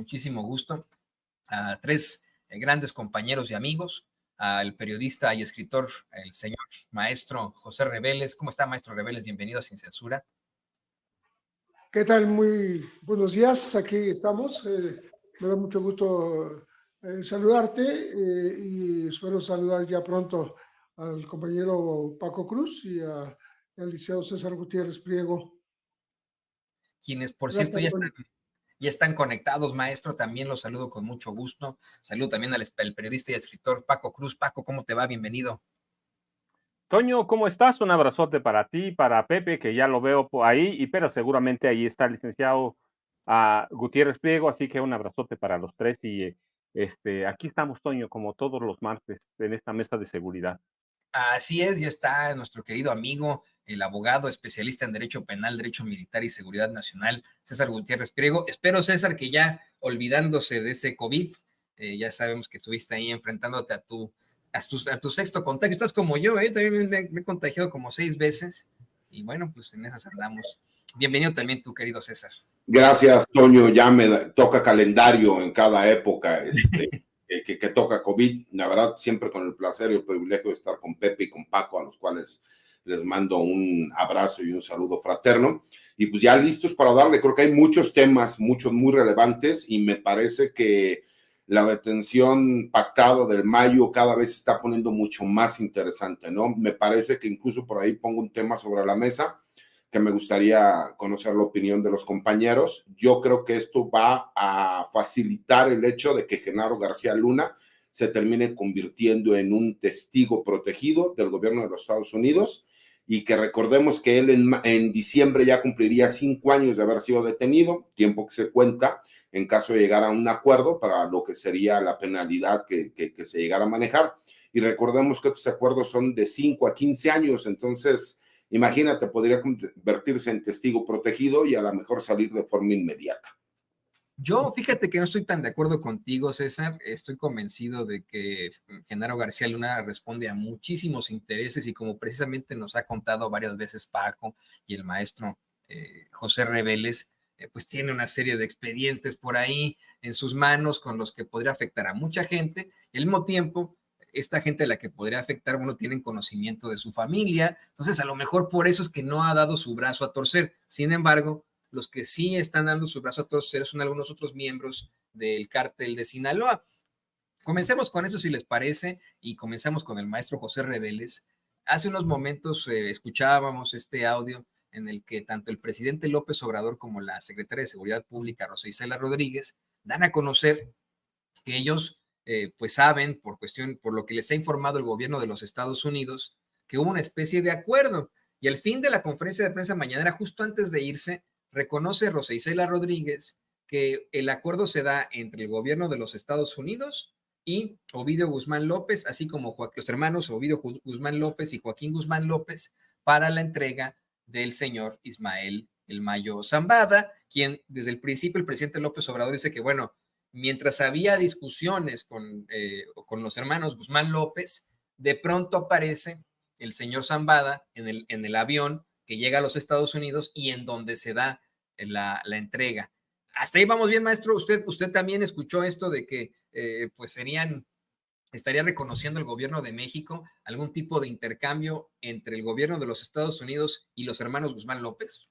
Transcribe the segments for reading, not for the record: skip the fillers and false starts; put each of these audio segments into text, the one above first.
muchísimo gusto a tres grandes compañeros y amigos, al periodista y escritor, el señor maestro José Reveles. ¿Cómo está, maestro Reveles? Bienvenido a Sin Censura. ¿Qué tal? Muy buenos días, aquí estamos. Me da mucho gusto saludarte y espero saludar ya pronto al compañero Paco Cruz y al licenciado César Gutiérrez Priego. Quienes, por Gracias, cierto, ya están conectados, maestro. También los saludo con mucho gusto. Saludo también al periodista y escritor Paco Cruz. Paco, ¿cómo te va? Bienvenido. Toño, ¿cómo estás? Un abrazote para ti, para Pepe, que ya lo veo por ahí, pero seguramente ahí está el licenciado Gutiérrez Priego, así que un abrazote para los tres y aquí estamos, Toño, como todos los martes en esta mesa de seguridad. Así es, ya está nuestro querido amigo, el abogado especialista en Derecho Penal, Derecho Militar y Seguridad Nacional, César Gutiérrez Priego. Espero, César, que ya olvidándose de ese COVID, ya sabemos que estuviste ahí enfrentándote a tu sexto contagio. Estás como yo, también me he contagiado como 6 veces y bueno, pues en esas andamos. Bienvenido también tú, querido César. Gracias, Toño. Ya me toca calendario en cada época que toca COVID. La verdad, siempre con el placer y el privilegio de estar con Pepe y con Paco, a los cuales les mando un abrazo y un saludo fraterno. Y pues ya listos para darle. Creo que hay muchos temas, muchos muy relevantes, y me parece que la detención pactada del Mayo cada vez se está poniendo mucho más interesante, ¿no? Me parece que incluso por ahí pongo un tema sobre la mesa que me gustaría conocer la opinión de los compañeros. Yo creo que esto va a facilitar el hecho de que Genaro García Luna se termine convirtiendo en un testigo protegido del gobierno de los Estados Unidos, y que recordemos que él en diciembre ya cumpliría 5 años de haber sido detenido, tiempo que se cuenta en caso de llegar a un acuerdo para lo que sería la penalidad que se llegara a manejar. Y recordemos que estos acuerdos son de 5 a 15 años, entonces imagínate, podría convertirse en testigo protegido y a lo mejor salir de forma inmediata. Yo, fíjate que no estoy tan de acuerdo contigo, César. Estoy convencido de que Genaro García Luna responde a muchísimos intereses y como precisamente nos ha contado varias veces Paco y el maestro José Reveles, pues tiene una serie de expedientes por ahí en sus manos con los que podría afectar a mucha gente. Y al mismo tiempo, esta gente a la que podría afectar, bueno, tienen conocimiento de su familia. Entonces, a lo mejor por eso es que no ha dado su brazo a torcer. Sin embargo, los que sí están dando su brazo a torcer son algunos otros miembros del cártel de Sinaloa. Comencemos con eso, si les parece, y comenzamos con el maestro José Reveles. Hace unos momentos escuchábamos este audio en el que tanto el presidente López Obrador como la secretaria de Seguridad Pública, Rosa Isela Rodríguez, dan a conocer que ellos pues saben, por lo que les ha informado el gobierno de los Estados Unidos, que hubo una especie de acuerdo. Y al fin de la conferencia de prensa mañanera, justo antes de irse, reconoce Rosa Isela Rodríguez que el acuerdo se da entre el gobierno de los Estados Unidos y Ovidio Guzmán López, así como los hermanos Ovidio Guzmán López y Joaquín Guzmán López, para la entrega del señor Ismael El Mayo Zambada, quien desde el principio el presidente López Obrador dice que, bueno, mientras había discusiones con los hermanos Guzmán López, de pronto aparece el señor Zambada en el avión que llega a los Estados Unidos y en donde se da la entrega. Hasta ahí vamos bien, maestro. Usted también escuchó esto de que pues estaría reconociendo el gobierno de México algún tipo de intercambio entre el gobierno de los Estados Unidos y los hermanos Guzmán López.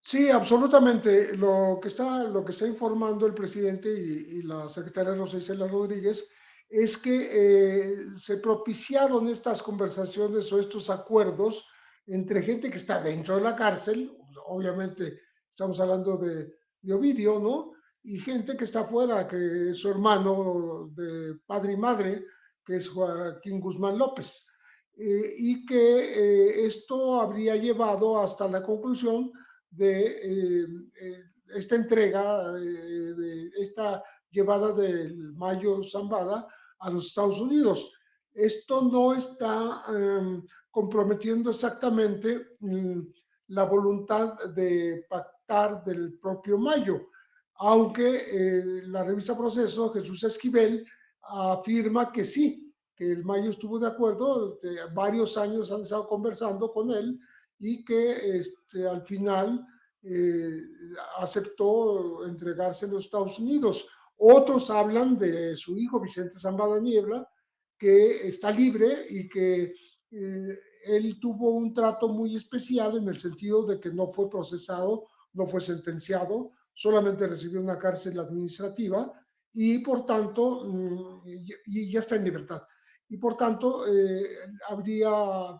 Sí, absolutamente. Lo que está informando el presidente y la secretaria Rosa Isela Rodríguez es que se propiciaron estas conversaciones o estos acuerdos entre gente que está dentro de la cárcel, obviamente estamos hablando de Ovidio, ¿no? Y gente que está afuera, que es su hermano de padre y madre, que es Joaquín Guzmán López. Y que esto habría llevado hasta la conclusión de esta entrega, de esta llevada del Mayo Zambada a los Estados Unidos. Esto no está comprometiendo exactamente la voluntad de pactar del propio Mayo, aunque la revista Proceso, Jesús Esquivel, afirma que sí, que el Mayo estuvo de acuerdo, varios años han estado conversando con él, y que al final eh, aceptó entregarse a los Estados Unidos. Otros hablan de su hijo Vicente Zambada Niebla, que está libre y que él tuvo un trato muy especial en el sentido de que no fue procesado, no fue sentenciado, solamente recibió una cárcel administrativa y por tanto, y ya está en libertad. Y por tanto, habría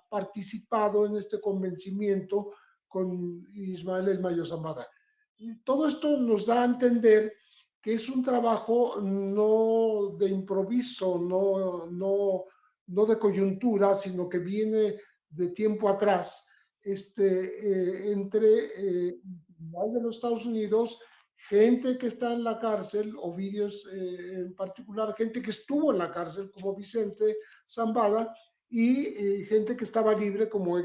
participado en este convencimiento con Ismael El Mayo Zambada. Todo esto nos da a entender que es un trabajo no de improviso, no de coyuntura, sino que viene de tiempo atrás, entre más de los Estados Unidos, gente que está en la cárcel, Ovidios en particular, gente que estuvo en la cárcel como Vicente Zambada y gente que estaba libre como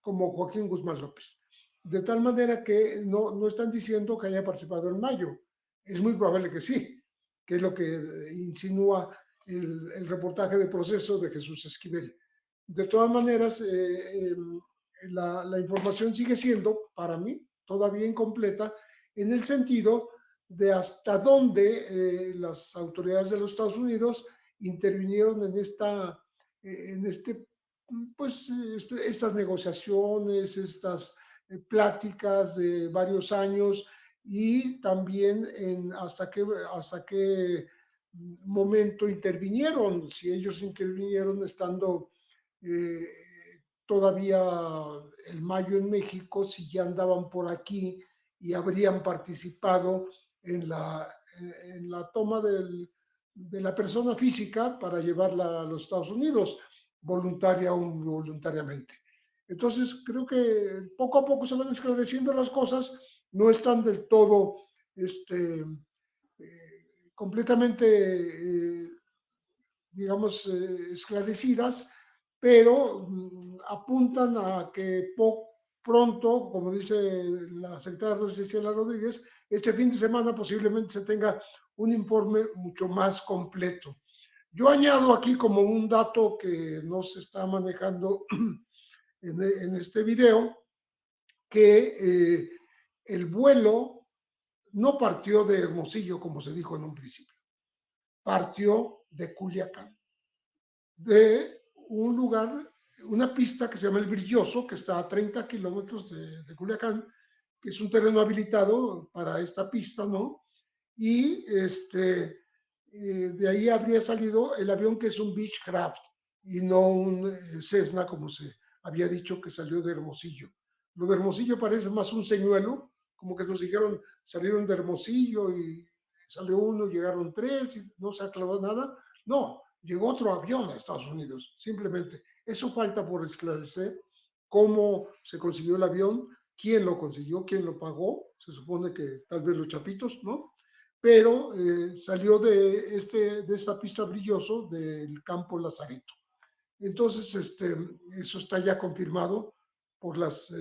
como Joaquín Guzmán López. De tal manera que no están diciendo que haya participado en Mayo. Es muy probable que sí, que es lo que insinúa el reportaje de Proceso de Jesús Esquivel. De todas maneras, la información sigue siendo, para mí, todavía incompleta, en el sentido de hasta dónde las autoridades de los Estados Unidos intervinieron en estas negociaciones, estas pláticas de varios años y también hasta qué momento intervinieron, si ellos intervinieron estando todavía el Mayo en México, si ya andaban por aquí y habrían participado en la toma de la persona física para llevarla a los Estados Unidos, voluntaria o involuntariamente. Entonces, creo que poco a poco se van esclareciendo las cosas, no están del todo completamente, digamos, esclarecidas, pero apuntan a que pronto, como dice la secretaria Rosa Isela Rodríguez, este fin de semana posiblemente se tenga un informe mucho más completo. Yo añado aquí como un dato que no se está manejando en este video, que el vuelo no partió de Hermosillo, como se dijo en un principio, partió de Culiacán, de un lugar, una pista que se llama El Brilloso, que está a 30 kilómetros de Culiacán, que es un terreno habilitado para esta pista, ¿no? Y de ahí habría salido el avión que es un Beechcraft y no un Cessna, como se había dicho que salió de Hermosillo. Lo de Hermosillo parece más un señuelo, como que nos dijeron, salieron de Hermosillo y salió uno, llegaron tres y no se aclaró nada. No, llegó otro avión a Estados Unidos, simplemente. Eso falta por esclarecer, cómo se consiguió el avión, quién lo consiguió, quién lo pagó, se supone que tal vez los chapitos, ¿no? Pero salió de esta pista Brilloso del campo Lazareto. Entonces, eso está ya confirmado por las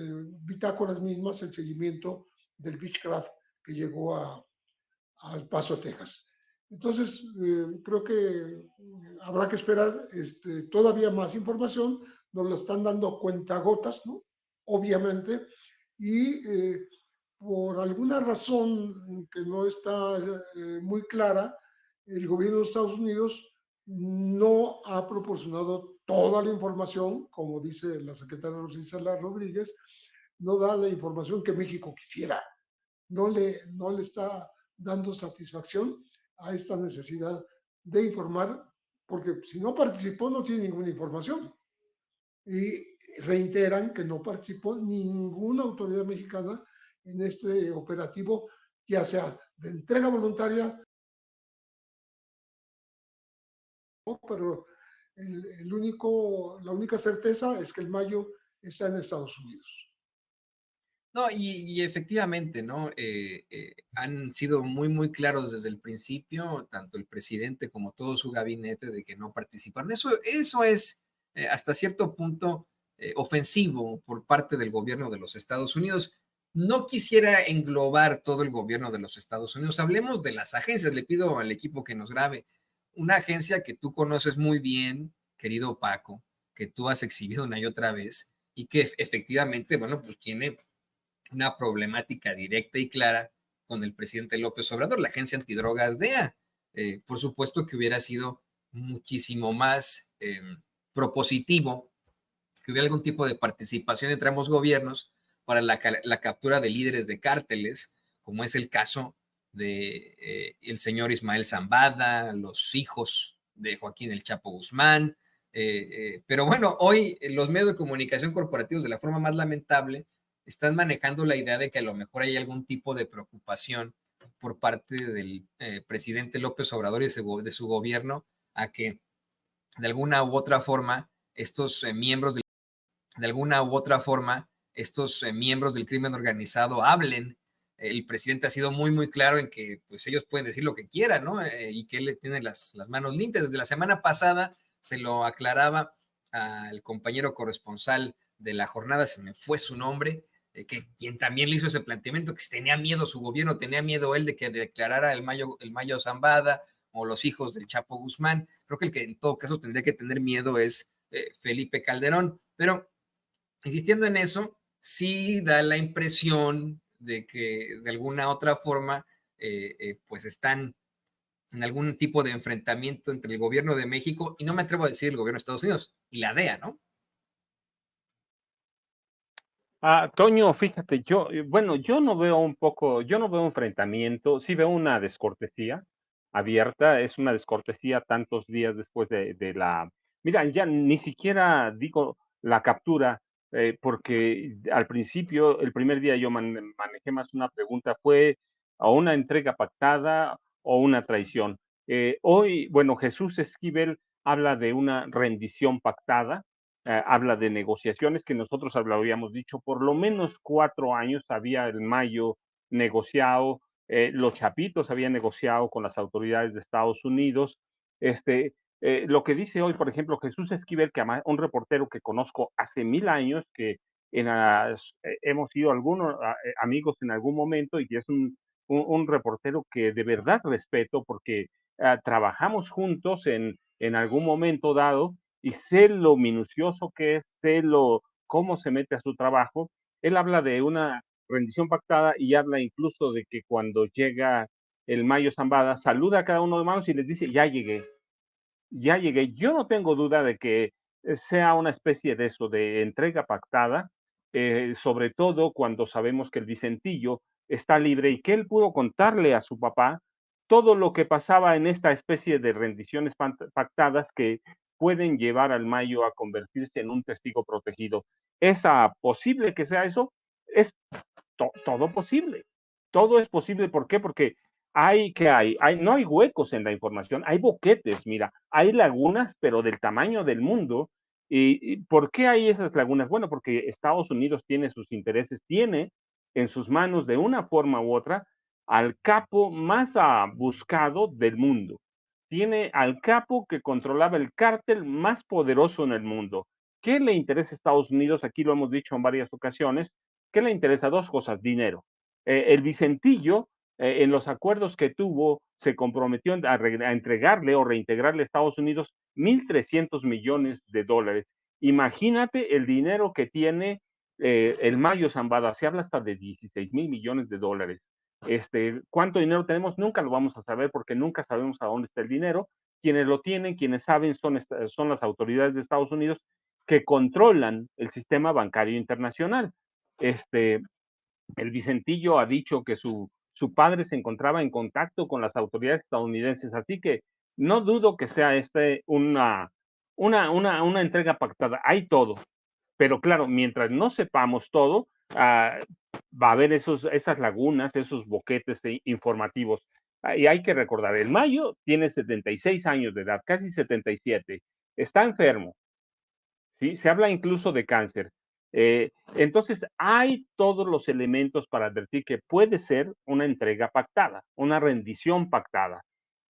bitácoras mismas, el seguimiento del Beechcraft que llegó al Paso, Texas. Entonces, creo que habrá que esperar todavía más información, nos la están dando cuentagotas, ¿no? Obviamente, y por alguna razón que no está muy clara, el gobierno de Estados Unidos no ha proporcionado toda la información, como dice la secretaria Rosa Isela Rodríguez, no da la información que México quisiera, no le está dando satisfacción a esta necesidad de informar, porque si no participó no tiene ninguna información. Y reiteran que no participó ninguna autoridad mexicana en este operativo, ya sea de entrega voluntaria, pero la única certeza es que el Mayo está en Estados Unidos. No, y efectivamente, ¿no? Han sido muy, muy claros desde el principio, tanto el presidente como todo su gabinete, de que no participaron. Eso es hasta cierto punto ofensivo por parte del gobierno de los Estados Unidos. No quisiera englobar todo el gobierno de los Estados Unidos. Hablemos de las agencias. Le pido al equipo que nos grabe una agencia que tú conoces muy bien, querido Paco, que tú has exhibido una y otra vez, y que efectivamente, bueno, pues tiene una problemática directa y clara con el presidente López Obrador, la agencia antidrogas DEA. Por supuesto que hubiera sido muchísimo más propositivo que hubiera algún tipo de participación entre ambos gobiernos para la captura de líderes de cárteles, como es el caso de el señor Ismael Zambada, los hijos de Joaquín El Chapo Guzmán. Pero bueno, hoy los medios de comunicación corporativos, de la forma más lamentable, están manejando la idea de que a lo mejor hay algún tipo de preocupación por parte del presidente López Obrador y de su gobierno a que de alguna u otra forma estos miembros de alguna u otra forma estos miembros del crimen organizado hablen. El presidente ha sido muy, muy claro en que pues ellos pueden decir lo que quieran, ¿no? Y que él tiene las manos limpias. Desde la semana pasada se lo aclaraba al compañero corresponsal de La Jornada, se me fue su nombre, que quien también le hizo ese planteamiento, que tenía miedo su gobierno, tenía miedo él de que declarara el Mayo Zambada o los hijos del Chapo Guzmán. Creo que el que en todo caso tendría que tener miedo es Felipe Calderón, pero insistiendo en eso, sí da la impresión de que de alguna otra forma pues están en algún tipo de enfrentamiento entre el gobierno de México, y no me atrevo a decir el gobierno de Estados Unidos, y la DEA, ¿no? Toño, fíjate, bueno, yo no veo enfrentamiento, sí veo una descortesía abierta, es una descortesía tantos días después de mira, ya ni siquiera digo la captura, porque al principio, el primer día yo manejé más una pregunta, ¿fue o una entrega pactada o una traición? Hoy, bueno, Jesús Esquivel habla de una rendición pactada, habla de negociaciones que nosotros habíamos dicho, por lo menos 4 años había el Mayo negociado, los Chapitos habían negociado con las autoridades de Estados Unidos. Lo que dice hoy, por ejemplo, Jesús Esquivel, que un reportero que conozco hace 1000 años, que hemos sido algunos amigos en algún momento, y que es un reportero que de verdad respeto porque trabajamos juntos en algún momento dado, y sé lo minucioso que es, cómo se mete a su trabajo. Él habla de una rendición pactada y habla incluso de que cuando llega el Mayo Zambada, saluda a cada uno de manos y les dice, ya llegué, ya llegué. Yo no tengo duda de que sea una especie de eso, de entrega pactada, sobre todo cuando sabemos que el Vicentillo está libre y que él pudo contarle a su papá todo lo que pasaba en esta especie de rendiciones pactadas que pueden llevar al Mayo a convertirse en un testigo protegido. ¿Es posible que sea eso? Es todo posible. Todo es posible. ¿Por qué? Porque no hay huecos en la información, hay boquetes, mira, hay lagunas, pero del tamaño del mundo. ¿Y por qué hay esas lagunas? Bueno, porque Estados Unidos tiene sus intereses, tiene en sus manos de una forma u otra al capo más buscado del mundo. Tiene al capo que controlaba el cártel más poderoso en el mundo. ¿Qué le interesa a Estados Unidos? Aquí lo hemos dicho en varias ocasiones. ¿Qué le interesa? Dos cosas: dinero. El Vicentillo, en los acuerdos que tuvo, se comprometió a entregarle o reintegrarle a Estados Unidos 1.300 millones de dólares. Imagínate el dinero que tiene el Mayo Zambada. Se habla hasta de 16,000 millones de dólares. ¿Cuánto dinero tenemos? Nunca lo vamos a saber porque nunca sabemos a dónde está el dinero. Quienes lo tienen, quienes saben, son las autoridades de Estados Unidos que controlan el sistema bancario internacional. El Vicentillo ha dicho que su padre se encontraba en contacto con las autoridades estadounidenses, así que no dudo que sea una entrega pactada. Hay todo, pero claro, mientras no sepamos todo, va a haber esas lagunas, esos boquetes informativos. Y hay que recordar, el Mayo tiene 76 años de edad, casi 77, está enfermo, ¿sí? Se habla incluso de cáncer. Entonces, hay todos los elementos para advertir que puede ser una entrega pactada, una rendición pactada.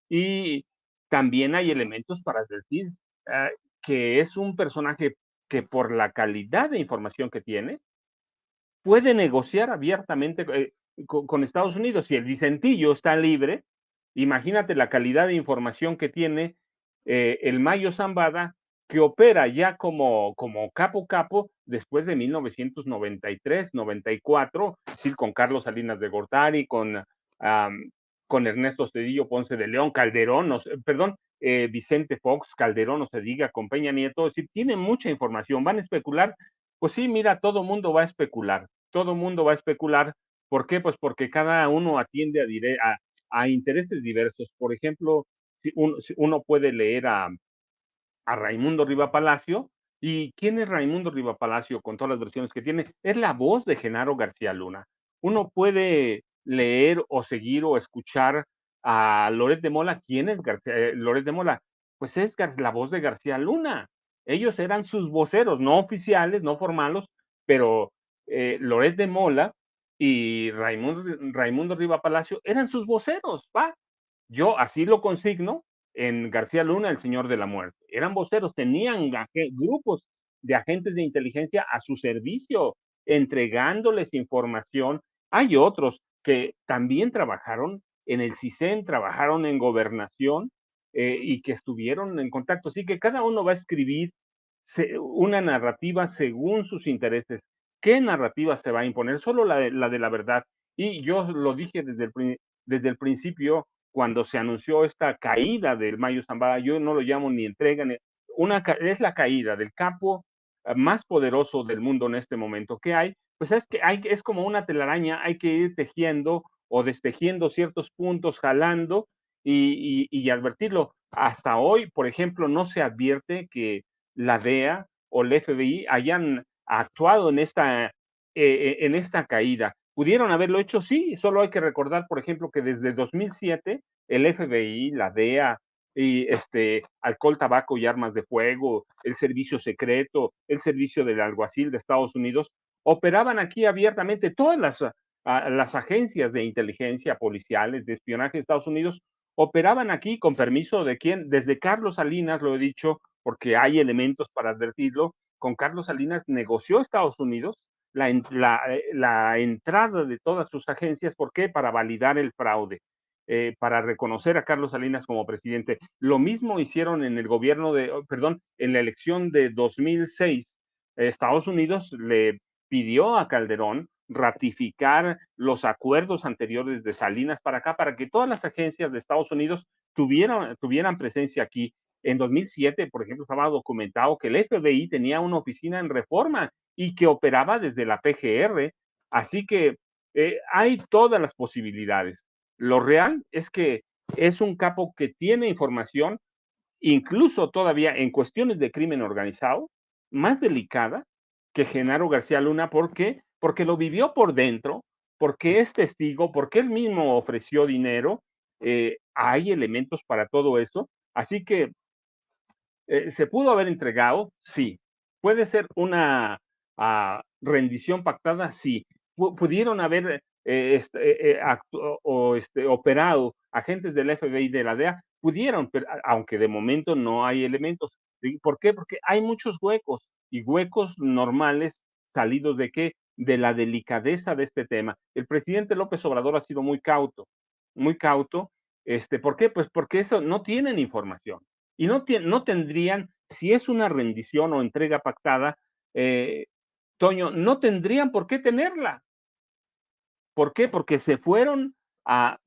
Y también hay elementos para advertir que es un personaje que por la calidad de información que tiene, puede negociar abiertamente con Estados Unidos. Si el Vicentillo está libre, imagínate la calidad de información que tiene el Mayo Zambada que opera ya como capo después de 1993, 94, es decir, con Carlos Salinas de Gortari, con Ernesto Zedillo Ponce de León, Calderón, Vicente Fox, Calderón, no se diga, con Peña Nieto, es decir, tienen mucha información, van a especular, pues sí, mira, todo mundo va a especular, todo mundo va a especular. ¿Por qué? Pues porque cada uno atiende a intereses diversos. Por ejemplo, si uno puede leer a Raimundo Riva Palacio. ¿Y quién es Raimundo Riva Palacio con todas las versiones que tiene? Es la voz de Genaro García Luna. Uno puede leer o seguir o escuchar a Loret de Mola. ¿Quién es Loret de Mola? Pues es la voz de García Luna. Ellos eran sus voceros, no oficiales, no formales, pero Loret de Mola y Raimundo Riva Palacio eran sus voceros, ¿va? Yo así lo consigno en García Luna, el Señor de la Muerte. Eran voceros, tenían grupos de agentes de inteligencia a su servicio, entregándoles información. Hay otros que también trabajaron en el CISEN, trabajaron en gobernación y que estuvieron en contacto. Así que cada uno va a escribir una narrativa según sus intereses. ¿Qué narrativa se va a imponer? Solo la de la verdad. Y yo lo dije desde el principio, cuando se anunció esta caída del Mayo Zambada, yo no lo llamo ni entrega, es la caída del capo más poderoso del mundo en este momento. ¿Qué hay? Pues es que es como una telaraña, hay que ir tejiendo o destejiendo ciertos puntos, jalando y advertirlo. Hasta hoy, por ejemplo, no se advierte que la DEA o el FBI hayan actuado en esta caída. ¿Pudieron haberlo hecho? Sí, solo hay que recordar, por ejemplo, que desde 2007 el FBI, la DEA, y alcohol, tabaco y armas de fuego, el servicio secreto, el servicio del alguacil de Estados Unidos, operaban aquí abiertamente. Todas las agencias de inteligencia policiales, de espionaje de Estados Unidos, operaban aquí con permiso de quién, desde Carlos Salinas, lo he dicho, porque hay elementos para advertirlo, con Carlos Salinas negoció Estados Unidos la entrada de todas sus agencias. ¿Por qué? Para validar el fraude, para reconocer a Carlos Salinas como presidente. Lo mismo hicieron en el gobierno en la elección de 2006. Estados Unidos le pidió a Calderón ratificar los acuerdos anteriores de Salinas para acá, para que todas las agencias de Estados Unidos tuvieran presencia aquí. En 2007, por ejemplo, estaba documentado que el FBI tenía una oficina en Reforma y que operaba desde la PGR. Así que hay todas las posibilidades. Lo real es que es un capo que tiene información, incluso todavía en cuestiones de crimen organizado, más delicada que Genaro García Luna. ¿Por qué? Porque lo vivió por dentro, porque es testigo, porque él mismo ofreció dinero. Hay elementos para todo eso. Así que ¿se pudo haber entregado? Sí. ¿Puede ser una rendición pactada? Sí. ¿Pudieron haber operado agentes del FBI y de la DEA? Pudieron, pero, aunque de momento no hay elementos. ¿Por qué? Porque hay muchos huecos, y huecos normales salidos ¿de qué? De la delicadeza de este tema. El presidente López Obrador ha sido muy cauto, muy cauto. ¿Por qué? Pues porque eso no tienen información. Y no tendrían, si es una rendición o entrega pactada, Toño, no tendrían por qué tenerla. ¿Por qué? Porque se fueron a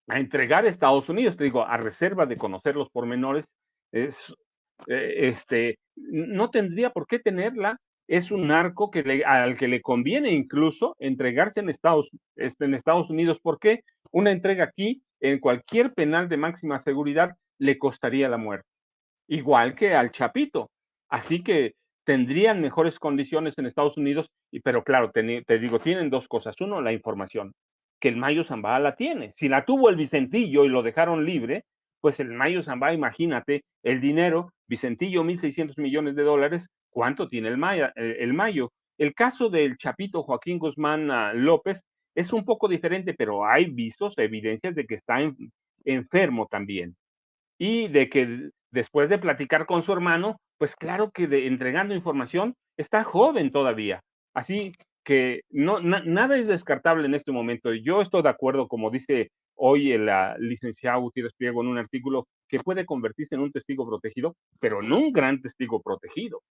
entregar a Estados Unidos, te digo, a reserva de conocer los pormenores. No tendría por qué tenerla. Es un narco al que le conviene incluso entregarse en Estados Unidos. ¿Por qué? Una entrega aquí, en cualquier penal de máxima seguridad, le costaría la muerte, igual que al Chapito. Así que tendrían mejores condiciones en Estados Unidos, pero claro, te digo, tienen dos cosas. Uno, la información, que el Mayo Zambada la tiene. Si la tuvo el Vicentillo y lo dejaron libre, pues el Mayo Zambada, imagínate, el dinero, Vicentillo, 1.600 millones de dólares, ¿cuánto tiene el Mayo? El caso del Chapito Joaquín Guzmán López es un poco diferente, pero hay visos, evidencias de que está enfermo también. Y de que después de platicar con su hermano, pues claro que entregando información, está joven todavía. Así que nada es descartable en este momento. Yo estoy de acuerdo, como dice hoy el licenciado Gutiérrez Priego en un artículo que puede convertirse en un testigo protegido, pero no un gran testigo protegido.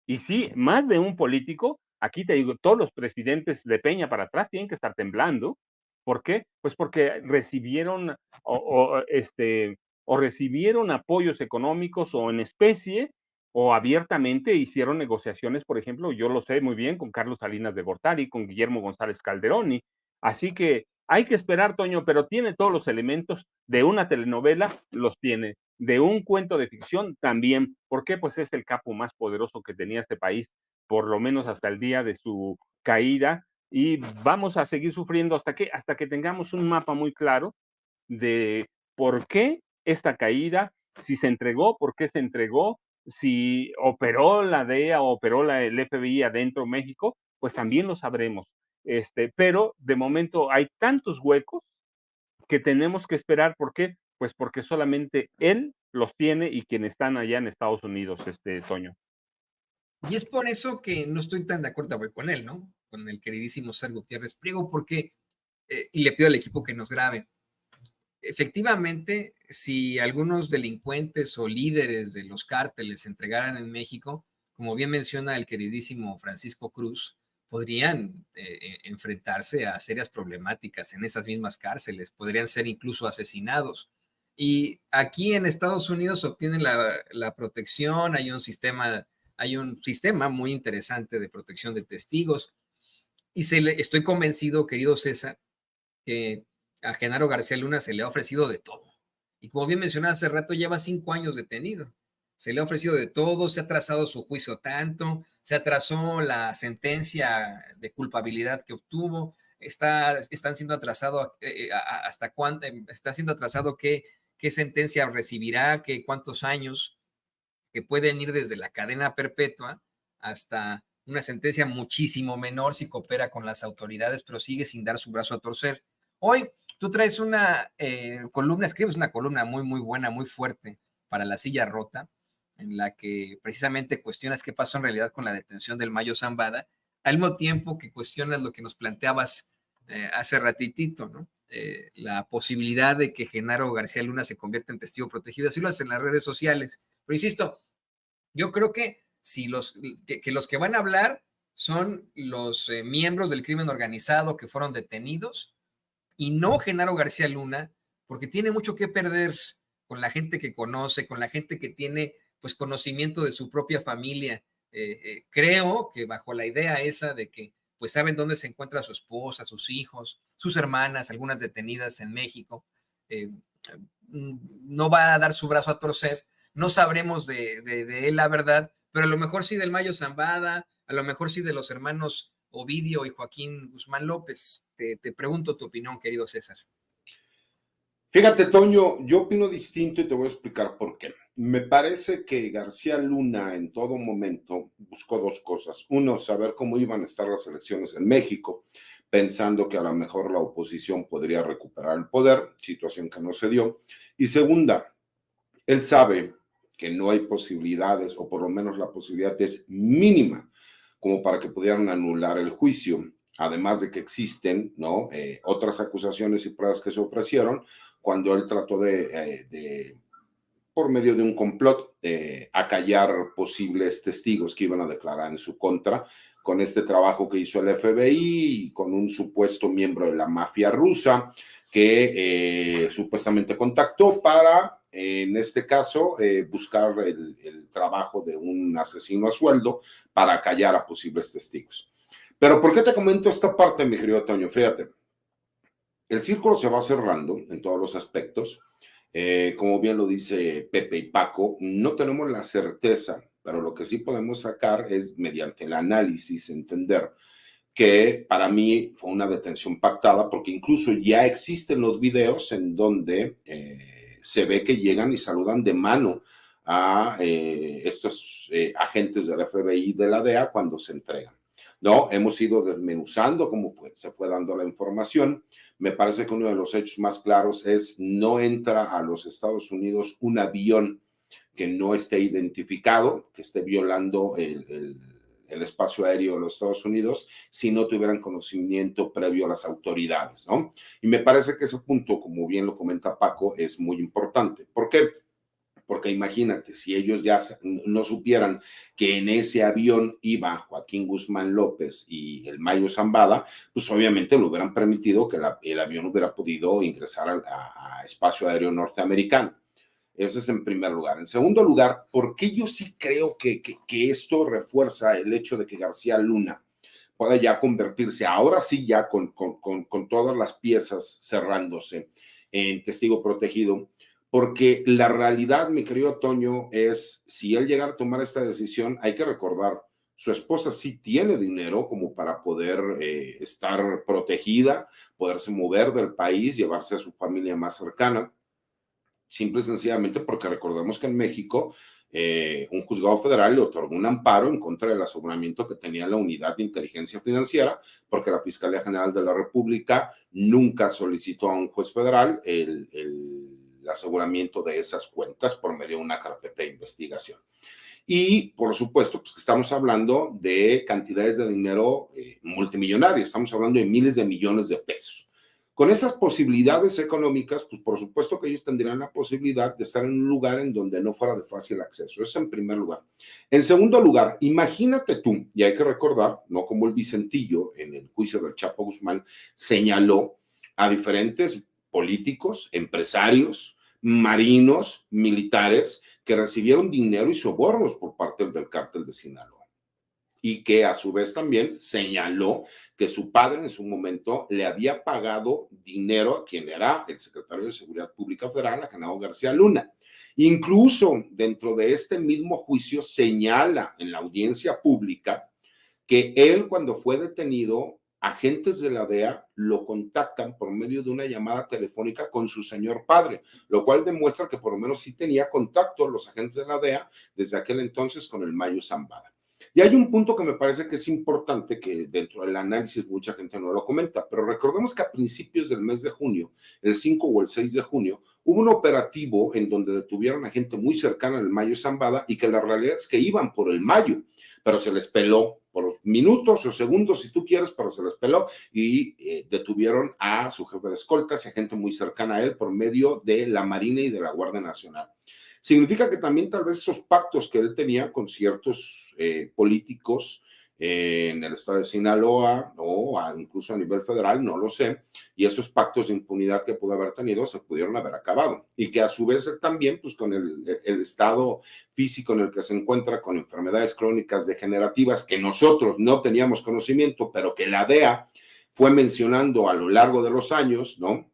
Y sí, más de un político, aquí te digo, todos los presidentes de Peña para atrás tienen que estar temblando. ¿Por qué? Pues porque recibieron o recibieron apoyos económicos o en especie o abiertamente hicieron negociaciones, por ejemplo, yo lo sé muy bien, con Carlos Salinas de Gortari, con Guillermo González Calderoni. Así que hay que esperar, Toño, pero tiene todos los elementos de una telenovela, los tiene, de un cuento de ficción también. ¿Por qué? Pues es el capo más poderoso que tenía este país, por lo menos hasta el día de su caída, y vamos a seguir sufriendo hasta que tengamos un mapa muy claro de por qué esta caída, si se entregó, por qué se entregó, si operó la DEA o operó el FBI adentro de México, pues también lo sabremos. Pero de momento hay tantos huecos que tenemos que esperar. ¿Por qué? Pues porque solamente él los tiene y quienes están allá en Estados Unidos, Toño. Y es por eso que no estoy tan de acuerdo con él, ¿no? Con el queridísimo Ser Gutiérrez Priego, porque, y le pido al equipo que nos grabe, efectivamente, si algunos delincuentes o líderes de los cárteles se entregaran en México, como bien menciona el queridísimo Francisco Cruz, podrían enfrentarse a serias problemáticas en esas mismas cárceles, podrían ser incluso asesinados. Y aquí en Estados Unidos obtienen la protección, hay un sistema muy interesante de protección de testigos. Y estoy convencido, querido César, que a Genaro García Luna se le ha ofrecido de todo. Y como bien mencionaba hace rato, lleva 5 años detenido. Se le ha ofrecido de todo, se ha trazado su juicio tanto, se atrasó la sentencia de culpabilidad que obtuvo, están siendo atrasado hasta cuándo, está siendo atrasado qué sentencia recibirá, cuántos años, que pueden ir desde la cadena perpetua hasta una sentencia muchísimo menor si coopera con las autoridades, pero sigue sin dar su brazo a torcer. Hoy tú traes una columna, escribes una columna muy, muy buena, muy fuerte para La Silla Rota, en la que precisamente cuestionas qué pasó en realidad con la detención del Mayo Zambada, al mismo tiempo que cuestionas lo que nos planteabas hace ratitito, ¿no? La posibilidad de que Genaro García Luna se convierta en testigo protegido, así lo hacen en las redes sociales. Pero insisto, yo creo que si los que van a hablar son los miembros del crimen organizado que fueron detenidos y no Genaro García Luna, porque tiene mucho que perder con la gente que conoce, con la gente que tiene pues conocimiento de su propia familia. Creo que bajo la idea esa de que pues saben dónde se encuentra su esposa, sus hijos, sus hermanas, algunas detenidas en México, no va a dar su brazo a torcer. No sabremos de él la verdad, pero a lo mejor sí del Mayo Zambada, a lo mejor sí de los hermanos Ovidio y Joaquín Guzmán López. Te pregunto tu opinión, querido César. Fíjate, Toño, yo opino distinto y te voy a explicar por qué. Me parece que García Luna en todo momento buscó dos cosas. Uno, saber cómo iban a estar las elecciones en México, pensando que a lo mejor la oposición podría recuperar el poder, situación que no se dio. Y segunda, él sabe que no hay posibilidades, o por lo menos la posibilidad es mínima, como para que pudieran anular el juicio, además de que existen, ¿no? Otras acusaciones y pruebas que se ofrecieron cuando él trató por medio de un complot, acallar posibles testigos que iban a declarar en su contra, con este trabajo que hizo el FBI y con un supuesto miembro de la mafia rusa que supuestamente contactó para, en este caso, buscar el trabajo de un asesino a sueldo para acallar a posibles testigos. Pero ¿por qué te comento esta parte, mi querido Toño? Fíjate, el círculo se va cerrando en todos los aspectos. Como bien lo dice Pepe y Paco, no tenemos la certeza, pero lo que sí podemos sacar es, mediante el análisis, entender que para mí fue una detención pactada, porque incluso ya existen los videos en donde se ve que llegan y saludan de mano a estos agentes del FBI y de la DEA cuando se entregan. No, hemos ido desmenuzando cómo se fue dando la información. Me parece que uno de los hechos más claros es no entra a los Estados Unidos un avión que no esté identificado, que esté violando el espacio aéreo de los Estados Unidos si no tuvieran conocimiento previo a las autoridades, ¿no? Y me parece que ese punto, como bien lo comenta Paco, es muy importante. ¿Por qué? Porque imagínate, si ellos ya no supieran que en ese avión iba Joaquín Guzmán López y el Mayo Zambada, pues obviamente le hubieran permitido que el avión hubiera podido ingresar a espacio aéreo norteamericano. Eso es en primer lugar. En segundo lugar, porque yo sí creo que esto refuerza el hecho de que García Luna pueda ya convertirse, ahora sí ya con todas las piezas cerrándose en testigo protegido, porque la realidad, mi querido Toño, es si él llegara a tomar esta decisión, hay que recordar, su esposa sí tiene dinero como para poder estar protegida, poderse mover del país, llevarse a su familia más cercana. Simple y sencillamente porque recordemos que en México un juzgado federal le otorgó un amparo en contra del aseguramiento que tenía la Unidad de Inteligencia Financiera, porque la Fiscalía General de la República nunca solicitó a un juez federal el aseguramiento de esas cuentas por medio de una carpeta de investigación. Y por supuesto, pues estamos hablando de cantidades de dinero multimillonarias, estamos hablando de miles de millones de pesos. Con esas posibilidades económicas, pues por supuesto que ellos tendrían la posibilidad de estar en un lugar en donde no fuera de fácil acceso. Eso en primer lugar. En segundo lugar, imagínate tú, y hay que recordar, no como el Vicentillo en el juicio del Chapo Guzmán señaló a diferentes políticos, empresarios, marinos, militares, que recibieron dinero y sobornos por parte del cártel de Sinaloa. Y que a su vez también señaló que su padre en su momento le había pagado dinero a quien era el secretario de Seguridad Pública Federal, a Genaro García Luna. Incluso dentro de este mismo juicio señala en la audiencia pública que él, cuando fue detenido, agentes de la DEA lo contactan por medio de una llamada telefónica con su señor padre, lo cual demuestra que por lo menos sí tenía contacto los agentes de la DEA desde aquel entonces con el Mayo Zambada. Y hay un punto que me parece que es importante, que dentro del análisis mucha gente no lo comenta, pero recordemos que a principios del mes de junio, el 5 o el 6 de junio, hubo un operativo en donde detuvieron a gente muy cercana al Mayo Zambada y que la realidad es que iban por el Mayo, pero se les peló por minutos o segundos, si tú quieres, pero se les peló y detuvieron a su jefe de escoltas y a gente muy cercana a él por medio de la Marina y de la Guardia Nacional. Significa que también tal vez esos pactos que él tenía con ciertos políticos en el estado de Sinaloa o incluso a nivel federal, no lo sé, y esos pactos de impunidad que pudo haber tenido se pudieron haber acabado y que a su vez él también, pues con el estado físico en el que se encuentra, con enfermedades crónicas degenerativas que nosotros no teníamos conocimiento, pero que la DEA fue mencionando a lo largo de los años, ¿no?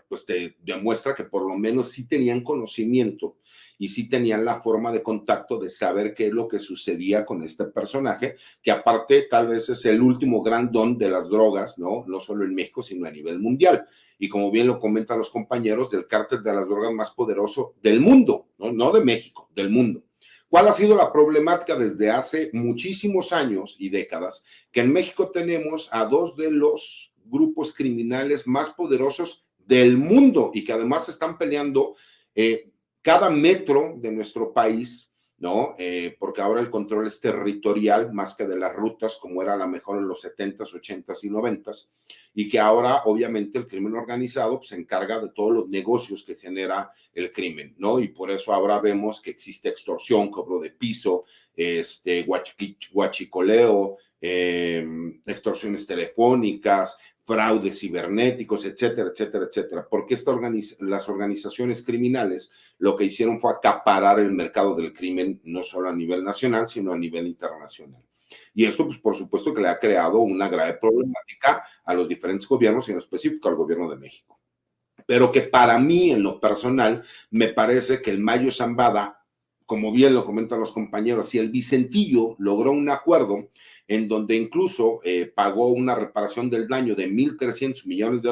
Pues te demuestra que por lo menos sí tenían conocimiento y sí tenían la forma de contacto de saber qué es lo que sucedía con este personaje, que aparte tal vez es el último gran don de las drogas, ¿no? No solo en México, sino a nivel mundial. Y como bien lo comentan los compañeros, del cártel de las drogas más poderoso del mundo, no de México, del mundo. ¿Cuál ha sido la problemática desde hace muchísimos años y décadas? Que en México tenemos a dos de los grupos criminales más poderosos del mundo y que además están peleando cada metro de nuestro país, ¿no? Porque ahora el control es territorial más que de las rutas, como era a lo mejor en los 70s, 80s y 90s, y que ahora obviamente el crimen organizado pues, se encarga de todos los negocios que genera el crimen, ¿no? Y por eso ahora vemos que existe extorsión, cobro de piso, huachicoleo, extorsiones telefónicas, fraudes cibernéticos, etcétera, etcétera, etcétera. Porque las organizaciones criminales lo que hicieron fue acaparar el mercado del crimen, no solo a nivel nacional, sino a nivel internacional. Y esto, pues, por supuesto que le ha creado una grave problemática a los diferentes gobiernos y en específico al gobierno de México. Pero que para mí, en lo personal, me parece que el Mayo Zambada, como bien lo comentan los compañeros, y el Vicentillo logró un acuerdo en donde incluso pagó una reparación del daño de $1,300 millones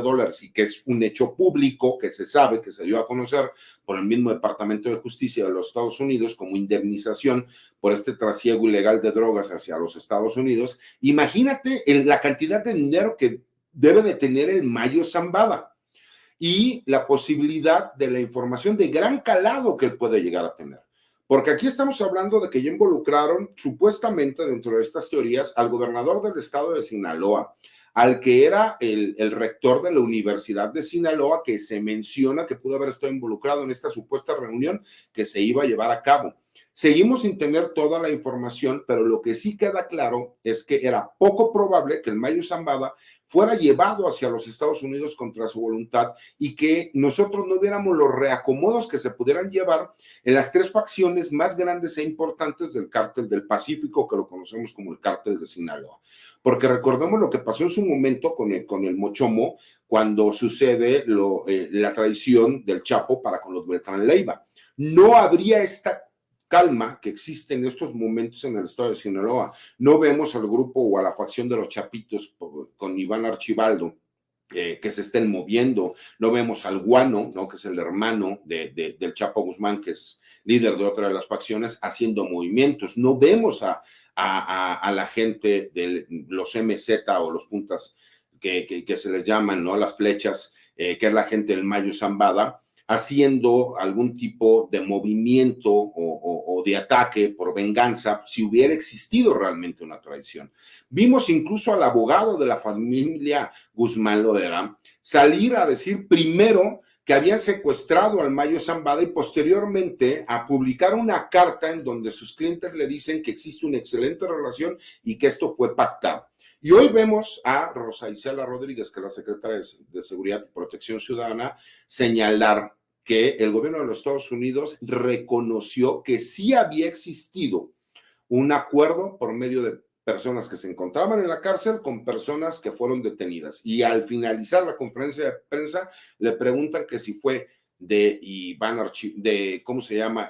y que es un hecho público que se sabe, que se dio a conocer por el mismo Departamento de Justicia de los Estados Unidos como indemnización por este trasiego ilegal de drogas hacia los Estados Unidos. Imagínate la cantidad de dinero que debe de tener el Mayo Zambada y la posibilidad de la información de gran calado que él puede llegar a tener. Porque aquí estamos hablando de que ya involucraron supuestamente dentro de estas teorías al gobernador del estado de Sinaloa, al que era el rector de la Universidad de Sinaloa, que se menciona que pudo haber estado involucrado en esta supuesta reunión que se iba a llevar a cabo. Seguimos sin tener toda la información, pero lo que sí queda claro es que era poco probable que el Mayo Zambada fuera llevado hacia los Estados Unidos contra su voluntad y que nosotros no viéramos los reacomodos que se pudieran llevar en las tres facciones más grandes e importantes del cártel del Pacífico, que lo conocemos como el cártel de Sinaloa. Porque recordemos lo que pasó en su momento con el Mochomo, cuando sucede la traición del Chapo para con los Beltrán Leiva. No habría esta calma que existe en estos momentos en el estado de Sinaloa. No vemos al grupo o a la facción de los Chapitos con Iván Archibaldo que se estén moviendo. No vemos al Guano, ¿no? Que es el hermano del Chapo Guzmán, que es líder de otra de las facciones, haciendo movimientos. No vemos a la gente de los MZ o los puntas que se les llaman, ¿no? Las flechas, que es la gente del Mayo Zambada, haciendo algún tipo de movimiento o de ataque por venganza si hubiera existido realmente una traición. Vimos incluso al abogado de la familia Guzmán Loera salir a decir primero que habían secuestrado al Mayo Zambada y posteriormente a publicar una carta en donde sus clientes le dicen que existe una excelente relación y que esto fue pactado. Y hoy vemos a Rosa Isela Rodríguez, que es la secretaria de Seguridad y Protección Ciudadana, señalar que el gobierno de los Estados Unidos reconoció que sí había existido un acuerdo por medio de personas que se encontraban en la cárcel con personas que fueron detenidas. Y al finalizar la conferencia de prensa, le preguntan que si fue de Iván ¿cómo se llama?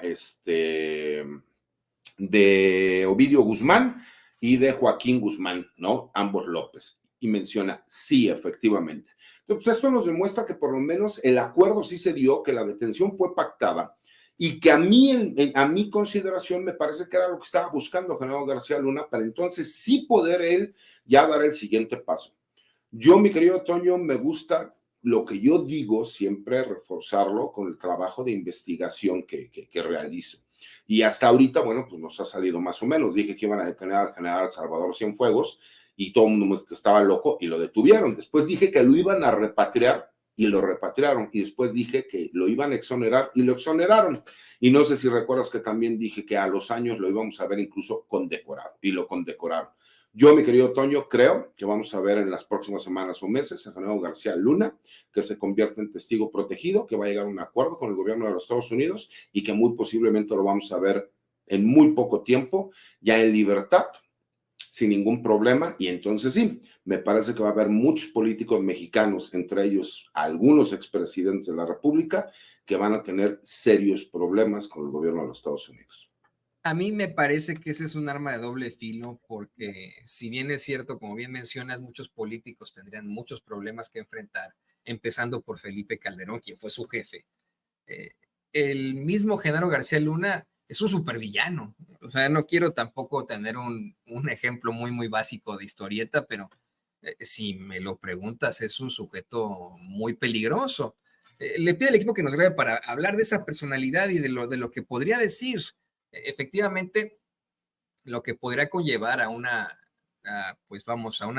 De Ovidio Guzmán y de Joaquín Guzmán, ¿no? Ambos López. Y menciona, sí, efectivamente. Entonces, esto nos demuestra que por lo menos el acuerdo sí se dio, que la detención fue pactada y que a mi consideración me parece que era lo que estaba buscando Genaro García Luna para entonces sí poder él ya dar el siguiente paso. Yo, mi querido Toño, me gusta lo que yo digo, siempre reforzarlo con el trabajo de investigación que realizo. Y hasta ahorita, bueno, pues nos ha salido más o menos. Dije que iban a detener al general Salvador Cienfuegos y todo el mundo estaba loco y lo detuvieron. Después dije que lo iban a repatriar y lo repatriaron. Y después dije que lo iban a exonerar y lo exoneraron. Y no sé si recuerdas que también dije que a los años lo íbamos a ver incluso condecorado y lo condecoraron. Yo, mi querido Toño, creo que vamos a ver en las próximas semanas o meses a Genaro García Luna, que se convierte en testigo protegido, que va a llegar a un acuerdo con el gobierno de los Estados Unidos y que muy posiblemente lo vamos a ver en muy poco tiempo, ya en libertad, sin ningún problema. Y entonces sí, me parece que va a haber muchos políticos mexicanos, entre ellos algunos expresidentes de la República, que van a tener serios problemas con el gobierno de los Estados Unidos. A mí me parece que ese es un arma de doble filo porque si bien es cierto, como bien mencionas, muchos políticos tendrían muchos problemas que enfrentar, empezando por Felipe Calderón, quien fue su jefe. El mismo Genaro García Luna es un supervillano. O sea, no quiero tampoco tener un ejemplo muy básico de historieta, pero si me lo preguntas, es un sujeto muy peligroso. Le pido al equipo que nos grabe para hablar de esa personalidad y de lo que podría decir. Efectivamente, lo que podría conllevar a una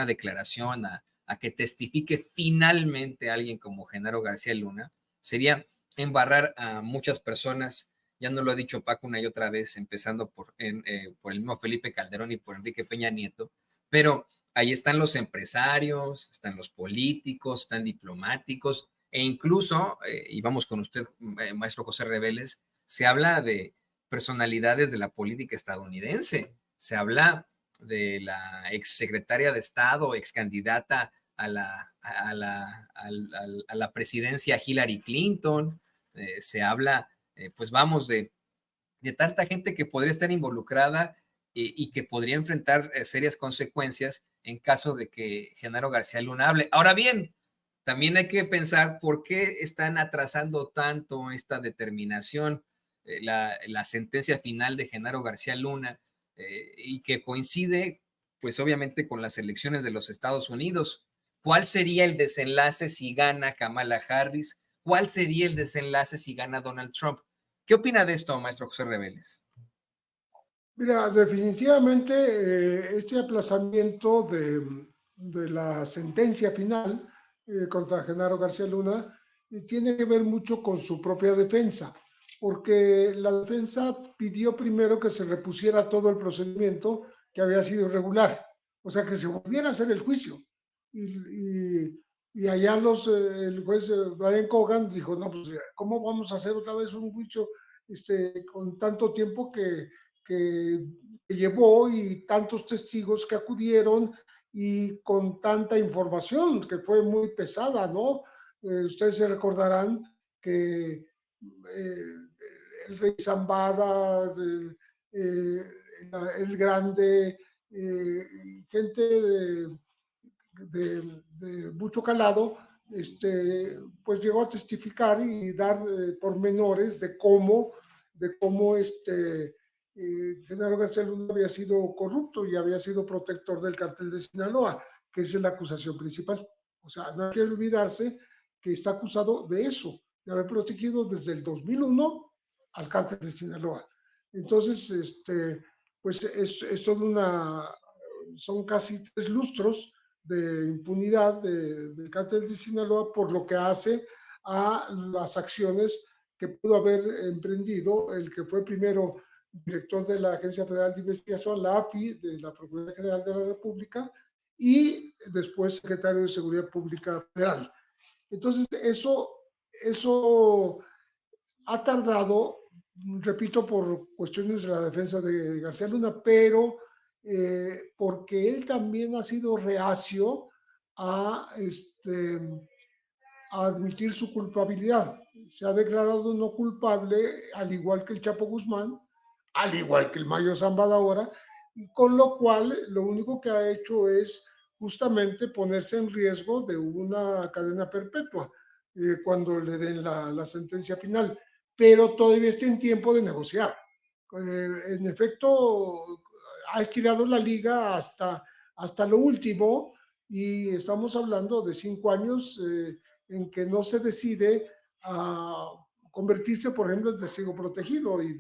declaración, a que testifique finalmente alguien como Genaro García Luna, sería embarrar a muchas personas. Ya no lo ha dicho Paco una y otra vez, empezando por el mismo Felipe Calderón y por Enrique Peña Nieto, pero ahí están los empresarios, están los políticos, están diplomáticos, e incluso, y vamos con usted, maestro José Reveles, se habla de personalidades de la política estadounidense. Se habla de la exsecretaria de Estado, excandidata a la presidencia Hillary Clinton. Se habla, de tanta gente que podría estar involucrada y que podría enfrentar serias consecuencias en caso de que Genaro García Luna hable. Ahora bien, también hay que pensar por qué están atrasando tanto esta determinación. La sentencia final de Genaro García Luna y que coincide, pues obviamente, con las elecciones de los Estados Unidos. ¿Cuál sería el desenlace si gana Kamala Harris? ¿Cuál sería el desenlace si gana Donald Trump? ¿Qué opina de esto, maestro José Reveles? Mira, definitivamente este aplazamiento de la sentencia final contra Genaro García Luna tiene que ver mucho con su propia defensa, porque la defensa pidió primero que se repusiera todo el procedimiento que había sido irregular, o sea, que se volviera a hacer el juicio. Y allá el juez Brian Cogan dijo, no, pues, ¿cómo vamos a hacer otra vez un juicio con tanto tiempo que llevó y tantos testigos que acudieron y con tanta información que fue muy pesada, ¿no? Ustedes se recordarán que el rey Zambada, el grande, gente de mucho calado, pues llegó a testificar y dar pormenores de cómo Genaro García Luna había sido corrupto y había sido protector del cártel de Sinaloa, que esa es la acusación principal. O sea, no hay que olvidarse que está acusado de eso, de haber protegido desde el 2001 al cártel de Sinaloa. Entonces, pues es toda son casi 3 lustros de impunidad del cártel de Sinaloa por lo que hace a las acciones que pudo haber emprendido el que fue primero director de la Agencia Federal de Investigación, la AFI, de la Procuraduría General de la República, y después secretario de Seguridad Pública Federal. Entonces, eso ha tardado, repito, por cuestiones de la defensa de García Luna, pero porque él también ha sido reacio a, a admitir su culpabilidad. Se ha declarado no culpable, al igual que el Chapo Guzmán, al igual que el Mayo Zambada ahora, y con lo cual lo único que ha hecho es justamente ponerse en riesgo de una cadena perpetua cuando le den la sentencia final, pero todavía está en tiempo de negociar. En efecto, ha estirado la liga hasta lo último y estamos hablando de 5 años en que no se decide a convertirse, por ejemplo, en testigo protegido. Y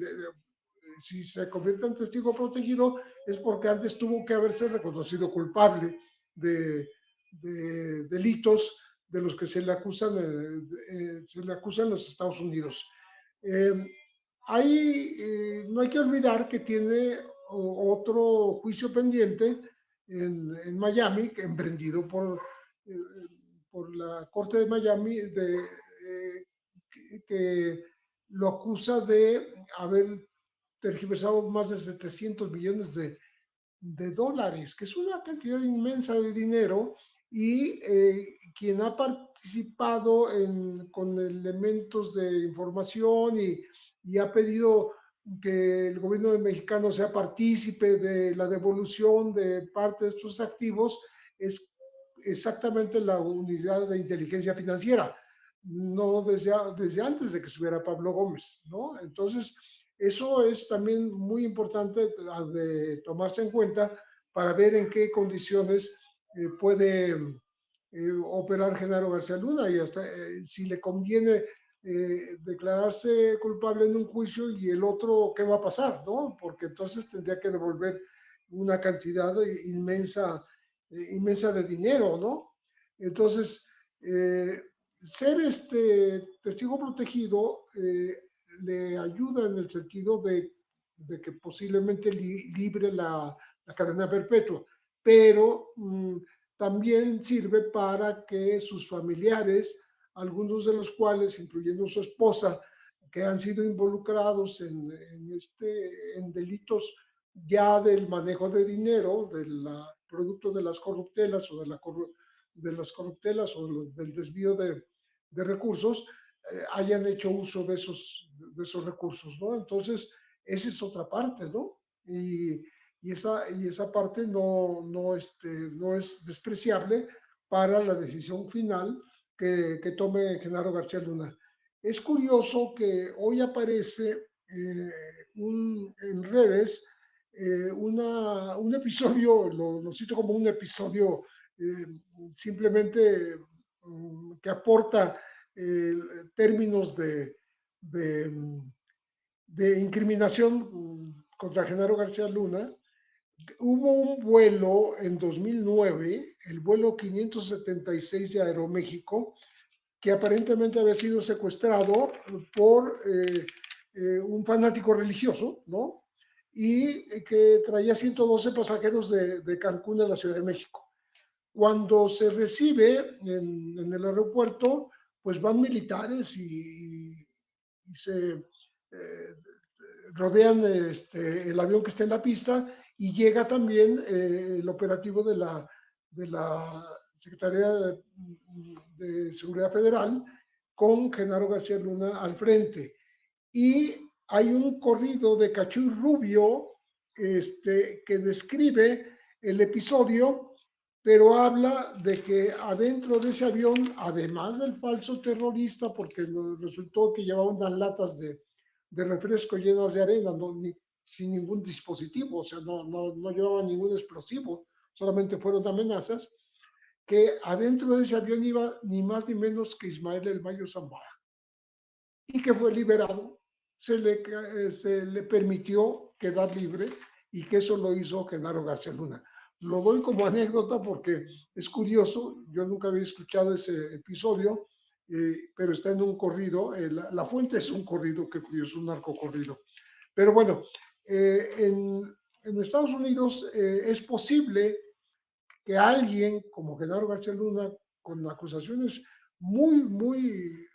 si se convierte en testigo protegido es porque antes tuvo que haberse reconocido culpable de delitos de los que se le acusan en los Estados Unidos. Eh, no hay que olvidar que tiene otro juicio pendiente en Miami, que emprendido eh, por la Corte de Miami, que lo acusa de haber tergiversado más de 700 millones de dólares, que es una cantidad inmensa de dinero, y quien ha participado con elementos de información y ha pedido que el gobierno mexicano sea partícipe de la devolución de parte de estos activos es exactamente la unidad de inteligencia financiera, no desde antes de que estuviera Pablo Gómez, ¿no? Entonces, eso es también muy importante de tomarse en cuenta para ver en qué condiciones puede operar Genaro García Luna y hasta si le conviene declararse culpable en un juicio y el otro, ¿qué va a pasar? ¿No? Porque entonces tendría que devolver una cantidad inmensa de dinero, ¿no? Entonces, ser testigo protegido le ayuda en el sentido de que posiblemente libre la cadena perpetua, pero también sirve para que sus familiares, algunos de los cuales, incluyendo su esposa, que han sido involucrados en delitos ya del manejo de dinero, producto de las corruptelas o de las corruptelas o del desvío de recursos, hayan hecho uso de esos recursos, ¿no? Entonces, esa es otra parte, ¿no? Y esa parte no es despreciable para la decisión final que tome Genaro García Luna. Es curioso que hoy aparece en redes un episodio, lo cito como un episodio simplemente que aporta términos de incriminación contra Genaro García Luna. Hubo un vuelo en 2009, el vuelo 576 de Aeroméxico, que aparentemente había sido secuestrado por un fanático religioso, ¿no? Y que traía 112 pasajeros de Cancún a la Ciudad de México. Cuando se recibe en el aeropuerto, pues van militares y se rodean el avión que está en la pista y llega también el operativo de la Secretaría de Seguridad Federal con Genaro García Luna al frente. Y hay un corrido de Cachuy Rubio que describe el episodio, pero habla de que adentro de ese avión, además del falso terrorista, porque resultó que llevaba unas latas de refresco llenas de arena, sin ningún dispositivo, o sea, no llevaba ningún explosivo, solamente fueron amenazas, que adentro de ese avión iba ni más ni menos que Ismael El Mayo Zambada, y que fue liberado, se le permitió quedar libre, y que eso lo hizo Genaro García Luna. Lo doy como anécdota porque es curioso, yo nunca había escuchado ese episodio, pero está en un corrido, la fuente es un corrido, que curioso, un narcocorrido. Pero bueno, en Estados Unidos es posible que alguien como Genaro García Luna, con acusaciones muy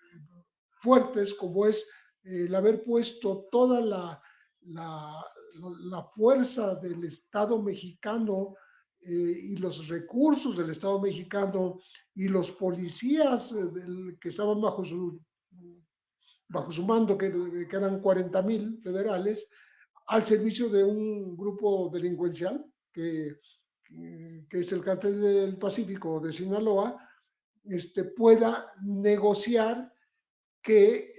fuertes, como es el haber puesto toda la fuerza del Estado mexicano y los recursos del Estado mexicano y los policías que estaban bajo su mando, que eran 40,000 federales, al servicio de un grupo delincuencial que es el Cártel del Pacífico de Sinaloa, pueda negociar que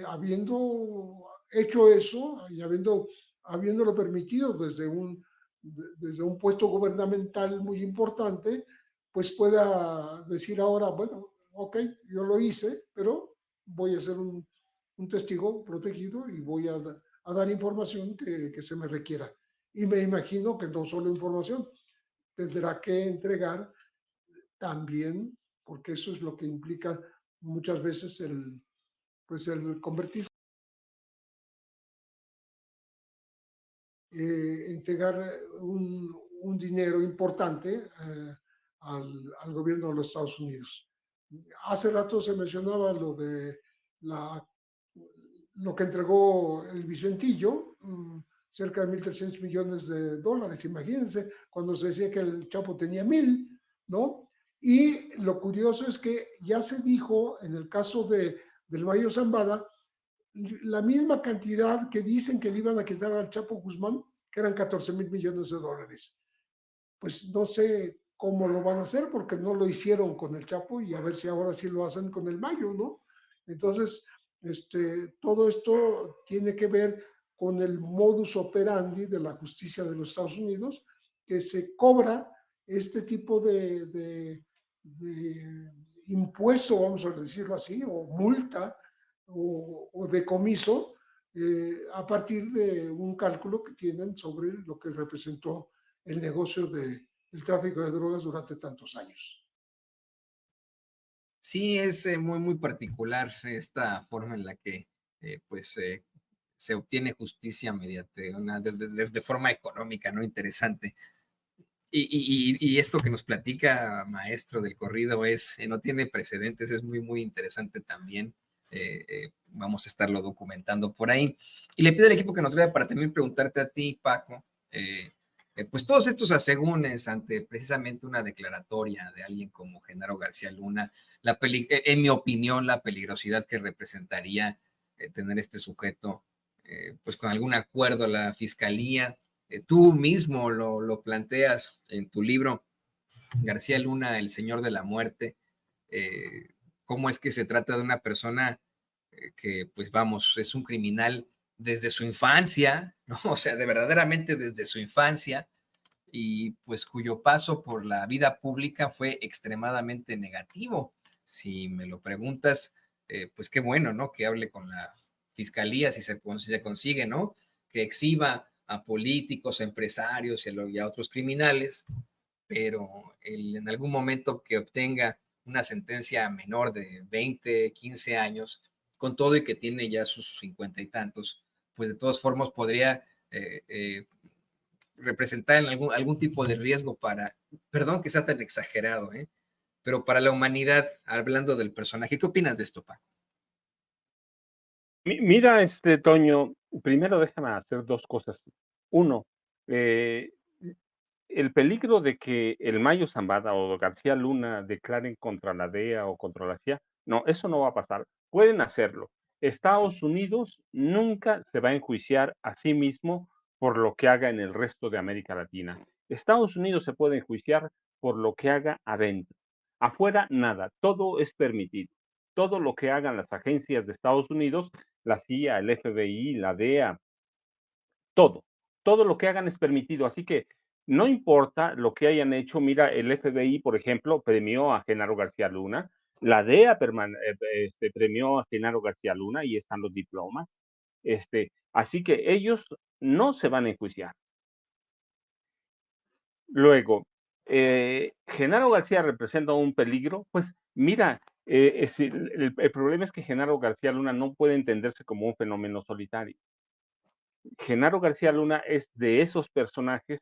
habiendo hecho eso y habiéndolo permitido desde un puesto gubernamental muy importante, pues pueda decir ahora, bueno, ok, yo lo hice, pero voy a ser un testigo protegido y voy a dar información que se me requiera. Y me imagino que no solo información, tendrá que entregar también, porque eso es lo que implica muchas veces el convertirse, entregar un dinero importante al gobierno de los Estados Unidos. Hace rato se mencionaba lo de lo que entregó el Vicentillo, cerca de 1,300 millones de dólares. Imagínense, cuando se decía que el Chapo tenía 1,000, ¿no? Y lo curioso es que ya se dijo en el caso del Mayo Zambada, la misma cantidad que dicen que le iban a quitar al Chapo Guzmán, que eran 14,000 millones de dólares. Pues no sé cómo lo van a hacer, porque no lo hicieron con el Chapo, y a ver si ahora sí lo hacen con el Mayo, ¿no? Entonces, todo esto tiene que ver con el modus operandi de la justicia de los Estados Unidos, que se cobra este tipo de impuesto, vamos a decirlo así, o multa, o decomiso, a partir de un cálculo que tienen sobre lo que representó el negocio del tráfico de drogas durante tantos años. Sí, es muy particular esta forma en la que se obtiene justicia mediante de forma económica, ¿no? Interesante. Y esto que nos platica, maestro del corrido, no tiene precedentes, es muy interesante también. Vamos a estarlo documentando por ahí. Y le pido al equipo que nos vea para también preguntarte a ti, Paco, pues todos estos asegúnes ante precisamente una declaratoria de alguien como Genaro García Luna, en mi opinión, la peligrosidad que representaría tener este sujeto, pues con algún acuerdo a la fiscalía. Tú mismo lo planteas en tu libro, García Luna, el Señor de la Muerte. Cómo es que se trata de una persona que, pues vamos, es un criminal desde su infancia, ¿no? O sea, de verdaderamente desde su infancia, y pues cuyo paso por la vida pública fue extremadamente negativo. Si me lo preguntas, pues qué bueno, ¿no? Que hable con la fiscalía si se consigue, ¿no? Que exhiba a políticos, a empresarios y a otros criminales, pero en algún momento que obtenga una sentencia menor de 20, 15 años, con todo y que tiene ya sus 50 y tantos, pues de todas formas podría representar en algún tipo de riesgo para, perdón que sea tan exagerado, pero para la humanidad, hablando del personaje. ¿Qué opinas de esto, Paco? Mira, Toño, primero déjame hacer dos cosas. Uno, eh, el peligro de que el Mayo Zambada o García Luna declaren contra la DEA o contra la CIA, no, eso no va a pasar. Pueden hacerlo. Estados Unidos nunca se va a enjuiciar a sí mismo por lo que haga en el resto de América Latina. Estados Unidos se puede enjuiciar por lo que haga adentro. Afuera, nada, todo es permitido. Todo lo que hagan las agencias de Estados Unidos, la CIA, el FBI, la DEA, todo lo que hagan es permitido. Así que no importa lo que hayan hecho. Mira, el FBI, por ejemplo, premió a Genaro García Luna. La DEA premió a Genaro García Luna y están los diplomas. Así que ellos no se van a enjuiciar. Luego, Genaro García representa un peligro. Pues mira, el problema es que Genaro García Luna no puede entenderse como un fenómeno solitario. Genaro García Luna es de esos personajes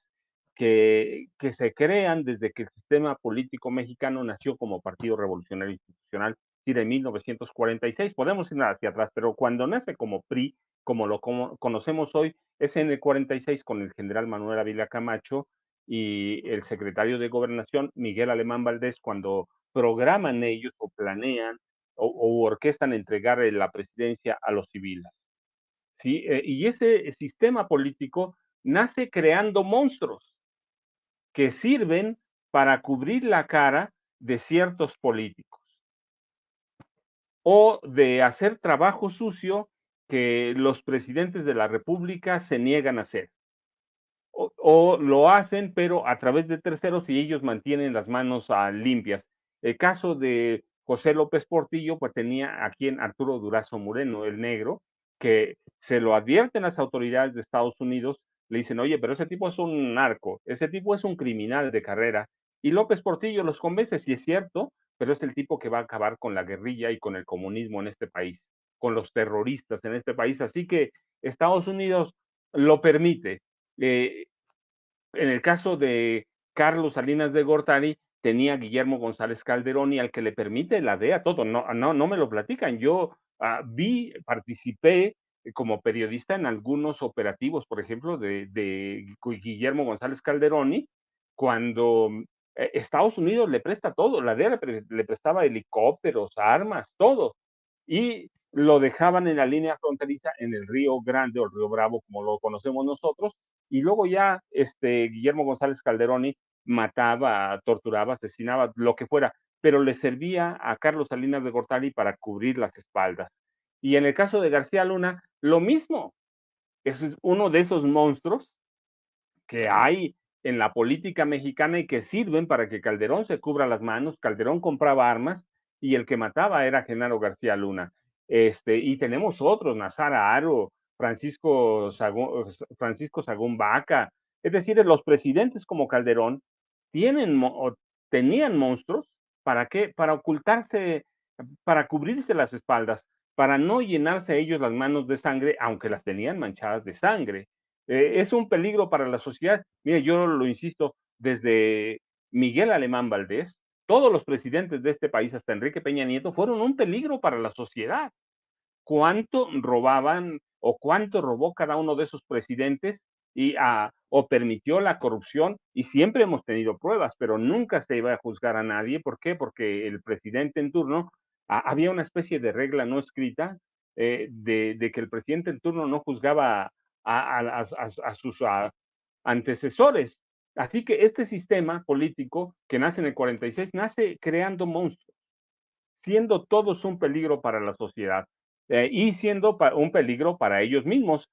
que se crean desde que el sistema político mexicano nació como Partido Revolucionario Institucional, y de 1946. Podemos ir hacia atrás, pero cuando nace como PRI, como lo conocemos hoy, es en el 46 con el general Manuel Ávila Camacho y el secretario de Gobernación, Miguel Alemán Valdés, cuando programan ellos o planean o orquestan entregar la presidencia a los civiles. ¿Sí? Y ese sistema político nace creando monstruos que sirven para cubrir la cara de ciertos políticos o de hacer trabajo sucio que los presidentes de la República se niegan a hacer. O lo hacen, pero a través de terceros y ellos mantienen las manos limpias. El caso de José López Portillo, pues tenía aquí en Arturo Durazo Moreno, el negro, que se lo advierten las autoridades de Estados Unidos, le dicen, oye, pero ese tipo es un narco, ese tipo es un criminal de carrera. Y López Portillo los convence, si es cierto, pero es el tipo que va a acabar con la guerrilla y con el comunismo en este país, con los terroristas en este país. Así que Estados Unidos lo permite. En el caso de Carlos Salinas de Gortari, tenía a Guillermo González Calderón y al que le permite la DEA todo. No me lo platican. Yo participé como periodista en algunos operativos, por ejemplo, de Guillermo González Calderón, cuando Estados Unidos le presta todo. La DEA le prestaba helicópteros, armas, todo. Y lo dejaban en la línea fronteriza en el Río Grande o el Río Bravo, como lo conocemos nosotros, y luego ya Guillermo González Calderón mataba, torturaba, asesinaba, lo que fuera, pero le servía a Carlos Salinas de Gortari para cubrir las espaldas. Y en el caso de García Luna, lo mismo. Ese es uno de esos monstruos que hay en la política mexicana y que sirven para que Calderón se cubra las manos. Calderón compraba armas y el que mataba era Genaro García Luna. Y tenemos otros, Nazar Haro, Francisco Sagún Vaca. Es decir, los presidentes como Calderón tenían monstruos. ¿Para qué? Para ocultarse, para cubrirse las espaldas, para no llenarse ellos las manos de sangre, aunque las tenían manchadas de sangre. Es un peligro para la sociedad. Mire, yo lo insisto, desde Miguel Alemán Valdés, todos los presidentes de este país, hasta Enrique Peña Nieto, fueron un peligro para la sociedad. ¿Cuánto robaban o cuánto robó cada uno de esos presidentes o permitió la corrupción? Y siempre hemos tenido pruebas, pero nunca se iba a juzgar a nadie. ¿Por qué? Porque el presidente en turno, había una especie de regla no escrita de que el presidente en turno no juzgaba a sus antecesores. Así que este sistema político que nace en el 46 nace creando monstruos, siendo todos un peligro para la sociedad y siendo un peligro para ellos mismos.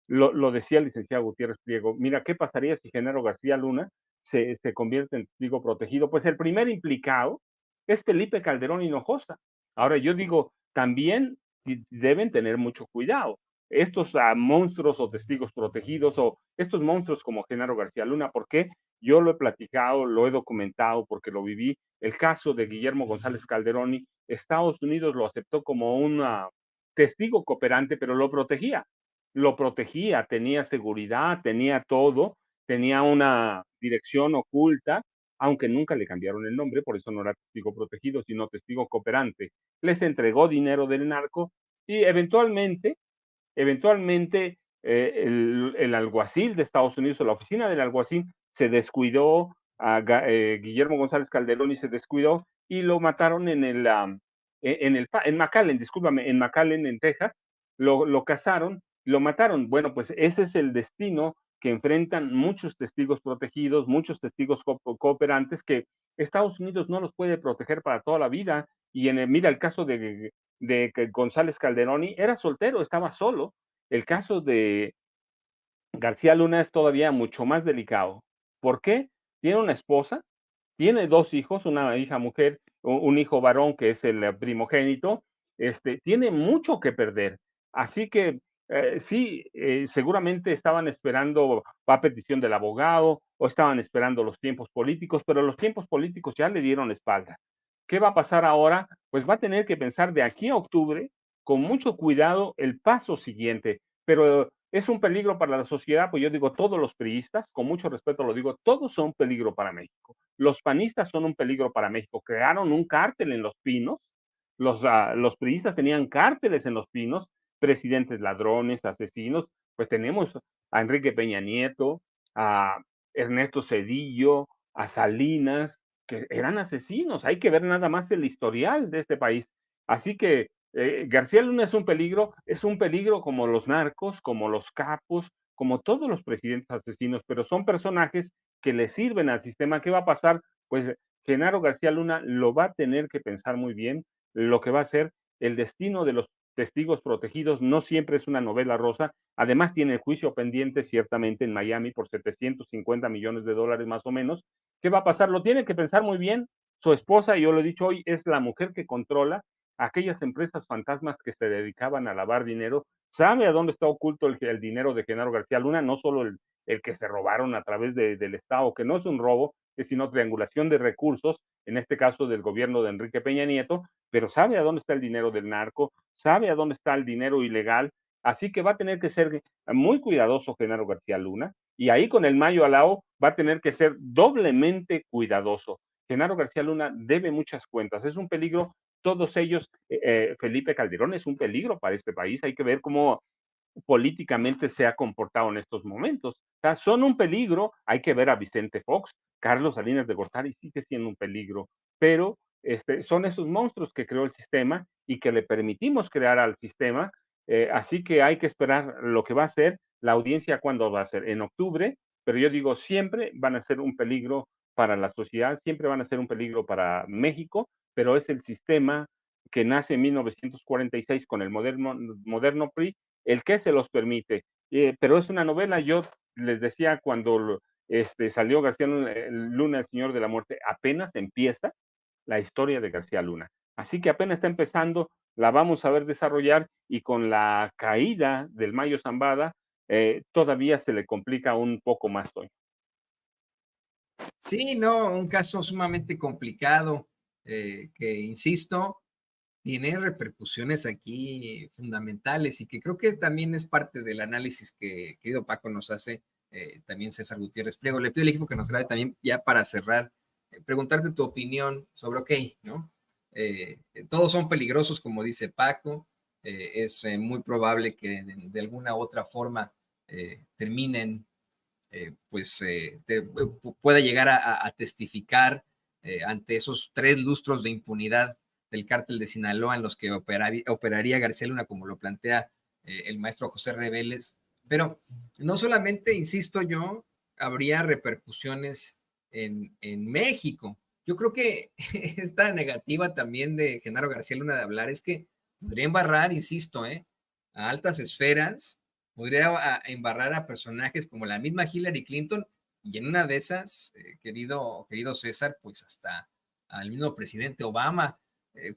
Lo decía el licenciado Gutiérrez Priego, mira, ¿qué pasaría si Genaro García Luna se convierte en testigo protegido? Pues el primer implicado es Felipe Calderón Hinojosa. Ahora yo digo, también deben tener mucho cuidado, estos monstruos o testigos protegidos o estos monstruos como Genaro García Luna. ¿Por qué? Yo lo he platicado, lo he documentado porque lo viví. El caso de Guillermo González Calderoni, Estados Unidos lo aceptó como un testigo cooperante, pero lo protegía, tenía seguridad, tenía todo, tenía una dirección oculta, aunque nunca le cambiaron el nombre, por eso no era testigo protegido, sino testigo cooperante. Les entregó dinero del narco y eventualmente el alguacil de Estados Unidos o la oficina del alguacil se descuidó, Guillermo González Calderón y se descuidó y lo mataron en McAllen, discúlpame, en McAllen, en Texas, lo cazaron, lo mataron. Bueno, pues ese es el destino que enfrentan muchos testigos protegidos, muchos testigos cooperantes que Estados Unidos no los puede proteger para toda la vida. Y mira el caso de González Calderoni, era soltero, estaba solo. El caso de García Luna es todavía mucho más delicado. ¿Por qué? Tiene una esposa, tiene 2 hijos, una hija mujer, un hijo varón que es el primogénito, tiene mucho que perder. Así que sí, seguramente estaban esperando a petición del abogado o estaban esperando los tiempos políticos, pero los tiempos políticos ya le dieron espalda. ¿Qué va a pasar ahora? Pues va a tener que pensar de aquí a octubre con mucho cuidado el paso siguiente, pero es un peligro para la sociedad, pues yo digo, todos los priistas, con mucho respeto lo digo, todos son un peligro para México. Los panistas son un peligro para México. Crearon un cártel en Los Pinos, los priistas tenían cárteles en Los Pinos, presidentes ladrones, asesinos, pues tenemos a Enrique Peña Nieto, a Ernesto Zedillo, a Salinas, que eran asesinos. Hay que ver nada más el historial de este país. Así que García Luna es un peligro como los narcos, como los capos, como todos los presidentes asesinos, pero son personajes que le sirven al sistema. ¿Qué va a pasar? Pues Genaro García Luna lo va a tener que pensar muy bien lo que va a ser el destino de los testigos protegidos. No siempre es una novela rosa. Además tiene el juicio pendiente ciertamente en Miami por 750 millones de dólares más o menos. ¿Qué va a pasar? Lo tiene que pensar muy bien. Su esposa, y yo lo he dicho hoy, es la mujer que controla aquellas empresas fantasmas que se dedicaban a lavar dinero. Sabe a dónde está oculto el dinero de Genaro García Luna, no solo el que se robaron a través del Estado, que no es un robo, es sino triangulación de recursos, en este caso del gobierno de Enrique Peña Nieto, pero sabe a dónde está el dinero del narco, sabe a dónde está el dinero ilegal, así que va a tener que ser muy cuidadoso Genaro García Luna, y ahí con el Mayo Alao va a tener que ser doblemente cuidadoso. Genaro García Luna debe muchas cuentas, es un peligro todos ellos. Felipe Calderón es un peligro para este país, hay que ver cómo políticamente se ha comportado en estos momentos. O sea, son un peligro, hay que ver a Vicente Fox, Carlos Salinas de Gortari sigue siendo un peligro, pero son esos monstruos que creó el sistema y que le permitimos crear al sistema, así que hay que esperar lo que va a ser la audiencia, cuándo va a ser, en octubre, pero yo digo, siempre van a ser un peligro para la sociedad, siempre van a ser un peligro para México, pero es el sistema que nace en 1946 con el moderno PRI el que se los permite. Pero es una novela, yo les decía cuando salió García Luna, el Señor de la Muerte, apenas empieza la historia de García Luna. Así que apenas está empezando, la vamos a ver desarrollar y con la caída del Mayo Zambada, todavía se le complica un poco más, Toño. Sí, no, un caso sumamente complicado, que insisto, tiene repercusiones aquí fundamentales y que creo que también es parte del análisis que querido Paco nos hace, también César Gutiérrez Priego. Le pido al equipo que nos grabe también ya para cerrar, preguntarte tu opinión sobre, ok, ¿no? Todos son peligrosos, como dice Paco, es muy probable que de alguna u otra forma terminen, pues pueda llegar a testificar ante esos 3 lustros de impunidad del cártel de Sinaloa en los que operaría García Luna, como lo plantea el maestro José Reveles. Pero no solamente, insisto yo, habría repercusiones en México. Yo creo que esta negativa también de Genaro García Luna de hablar es que podría embarrar, insisto, a altas esferas, podría embarrar a personajes como la misma Hillary Clinton y en una de esas, querido César, pues hasta al mismo presidente Obama,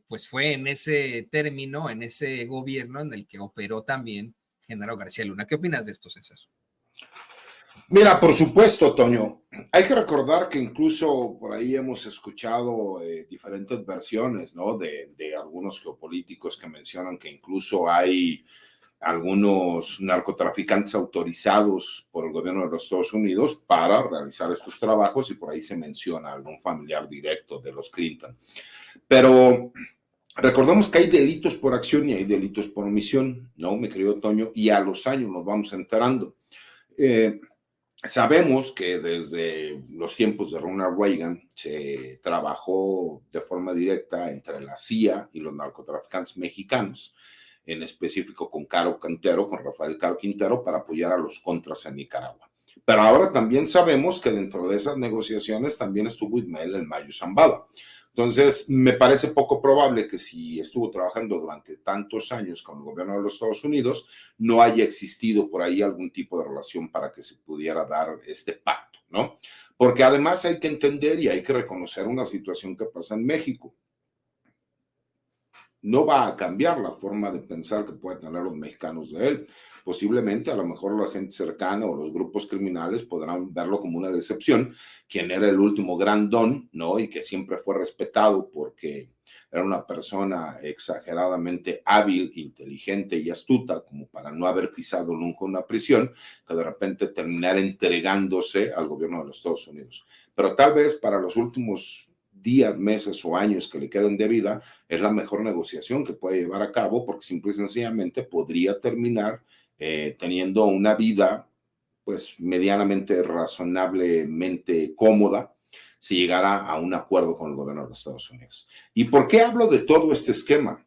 pues fue en ese término, en ese gobierno en el que operó también Genaro García Luna. ¿Qué opinas de esto, César? Mira, por supuesto, Toño. Hay que recordar que incluso por ahí hemos escuchado diferentes versiones, ¿no? De algunos geopolíticos que mencionan que incluso hay algunos narcotraficantes autorizados por el gobierno de los Estados Unidos para realizar estos trabajos, y por ahí se menciona algún familiar directo de los Clinton. Pero recordemos que hay delitos por acción y hay delitos por omisión, ¿no, mi querido Toño? Y a los años nos vamos enterando. Sabemos que desde los tiempos de Ronald Reagan se trabajó de forma directa entre la CIA y los narcotraficantes mexicanos, en específico con Caro Quintero, con Rafael Caro Quintero, para apoyar a los contras en Nicaragua. Pero ahora también sabemos que dentro de esas negociaciones también estuvo Ismael El Mayo Zambada. Entonces, me parece poco probable que si estuvo trabajando durante tantos años con el gobierno de los Estados Unidos, no haya existido por ahí algún tipo de relación para que se pudiera dar este pacto, ¿no? Porque además hay que entender y hay que reconocer una situación que pasa en México. No va a cambiar la forma de pensar que pueden tener los mexicanos de él. Posiblemente, a lo mejor la gente cercana o los grupos criminales podrán verlo como una decepción, quien era el último gran don, ¿no? Y que siempre fue respetado porque era una persona exageradamente hábil, inteligente y astuta, como para no haber pisado nunca una prisión, que de repente terminara entregándose al gobierno de los Estados Unidos. Pero tal vez para los últimos días, meses o años que le queden de vida, es la mejor negociación que puede llevar a cabo, porque simple y sencillamente podría terminar teniendo una vida pues medianamente razonablemente cómoda si llegara a un acuerdo con el gobierno de los Estados Unidos. ¿Y por qué hablo de todo este esquema?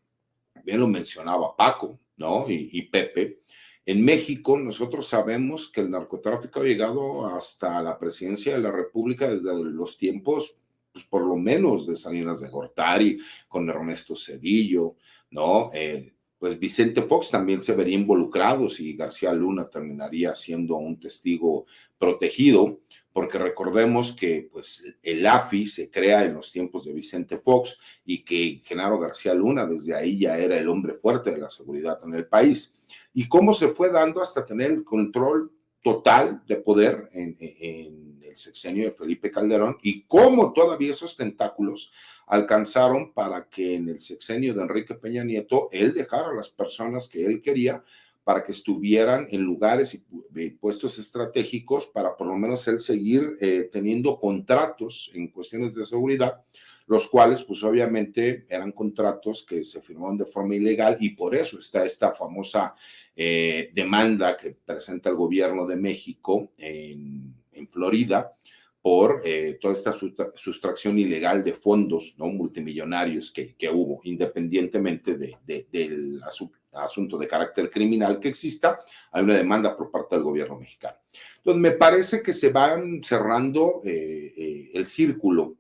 Bien lo mencionaba Paco, ¿no? Y Pepe. En México nosotros sabemos que el narcotráfico ha llegado hasta la presidencia de la República desde los tiempos, pues por lo menos de Salinas de Gortari, con Ernesto Zedillo, ¿no? Pues Vicente Fox también se vería involucrado si García Luna terminaría siendo un testigo protegido, porque recordemos que pues el AFI se crea en los tiempos de Vicente Fox y que Genaro García Luna desde ahí ya era el hombre fuerte de la seguridad en el país. Y cómo se fue dando hasta tener el control total de poder en el sexenio de Felipe Calderón, y cómo todavía esos tentáculos alcanzaron para que en el sexenio de Enrique Peña Nieto él dejara a las personas que él quería para que estuvieran en lugares y puestos estratégicos para por lo menos él seguir teniendo contratos en cuestiones de seguridad, los cuales pues obviamente eran contratos que se firmaron de forma ilegal, y por eso está esta famosa demanda que presenta el gobierno de México en Florida por toda esta sustracción ilegal de fondos, ¿no?, multimillonarios que hubo, independientemente del asunto de carácter criminal que exista, hay una demanda por parte del gobierno mexicano. Entonces, me parece que se van cerrando el círculo,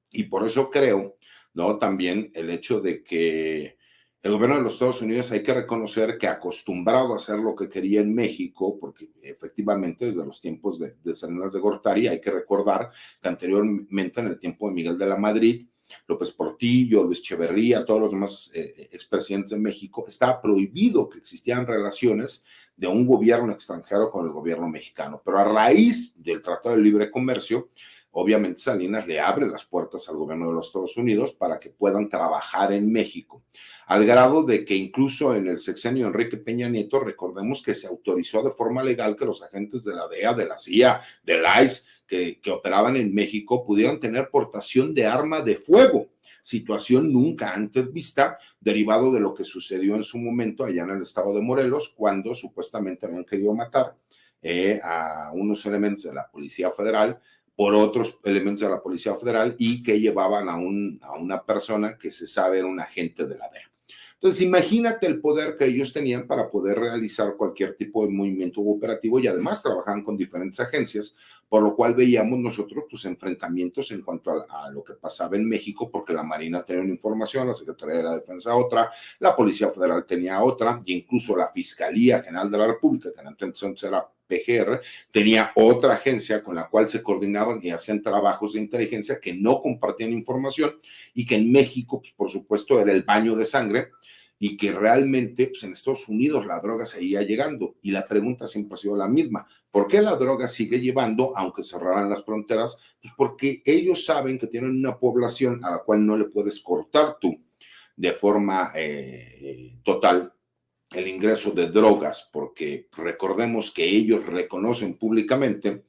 y por eso creo, ¿no?, también el hecho de que el gobierno de los Estados Unidos, hay que reconocer que acostumbrado a hacer lo que quería en México, porque efectivamente desde los tiempos de Salinas de Gortari, hay que recordar que anteriormente en el tiempo de Miguel de la Madrid, López Portillo, Luis Echeverría, todos los demás expresidentes de México, estaba prohibido que existieran relaciones de un gobierno extranjero con el gobierno mexicano. Pero a raíz del Tratado de Libre Comercio, obviamente Salinas le abre las puertas al gobierno de los Estados Unidos para que puedan trabajar en México, al grado de que incluso en el sexenio de Enrique Peña Nieto, recordemos que se autorizó de forma legal que los agentes de la DEA, de la CIA, del ICE, que operaban en México, pudieran tener portación de arma de fuego, situación nunca antes vista, derivado de lo que sucedió en su momento allá en el estado de Morelos, cuando supuestamente habían querido matar a unos elementos de la Policía Federal por otros elementos de la Policía Federal, y que llevaban a una persona que se sabe era un agente de la DEA. Entonces, imagínate el poder que ellos tenían para poder realizar cualquier tipo de movimiento operativo, y además trabajaban con diferentes agencias, por lo cual veíamos nosotros pues enfrentamientos en cuanto a lo que pasaba en México, porque la Marina tenía una información, la Secretaría de la Defensa otra, la Policía Federal tenía otra, e incluso la Fiscalía General de la República, que entonces era PGR, tenía otra agencia con la cual se coordinaban y hacían trabajos de inteligencia que no compartían información, y que en México, pues, por supuesto, era el baño de sangre, y que realmente pues, en Estados Unidos la droga seguía llegando. Y la pregunta siempre ha sido la misma. ¿Por qué la droga sigue llevando, aunque cerraran las fronteras? Pues porque ellos saben que tienen una población a la cual no le puedes cortar tú de forma total el ingreso de drogas, porque recordemos que ellos reconocen públicamente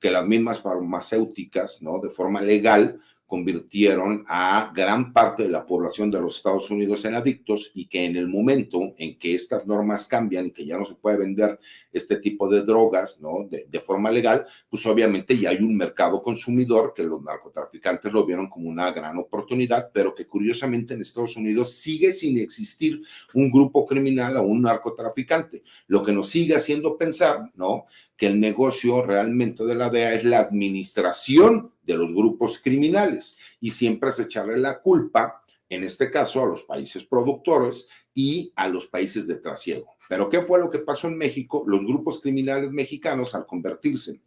que las mismas farmacéuticas, ¿no? De forma legal, convirtieron a gran parte de la población de los Estados Unidos en adictos y que en el momento en que estas normas cambian y que ya no se puede vender este tipo de drogas, ¿no? De forma legal, pues obviamente ya hay un mercado consumidor que los narcotraficantes lo vieron como una gran oportunidad, pero que curiosamente en Estados Unidos sigue sin existir un grupo criminal o un narcotraficante, lo que nos sigue haciendo pensar, ¿no? Que el negocio realmente de la DEA es la administración de los grupos criminales y siempre es echarle la culpa, en este caso, a los países productores y a los países de trasiego. Pero ¿qué fue lo que pasó en México? Los grupos criminales mexicanos, al convertirse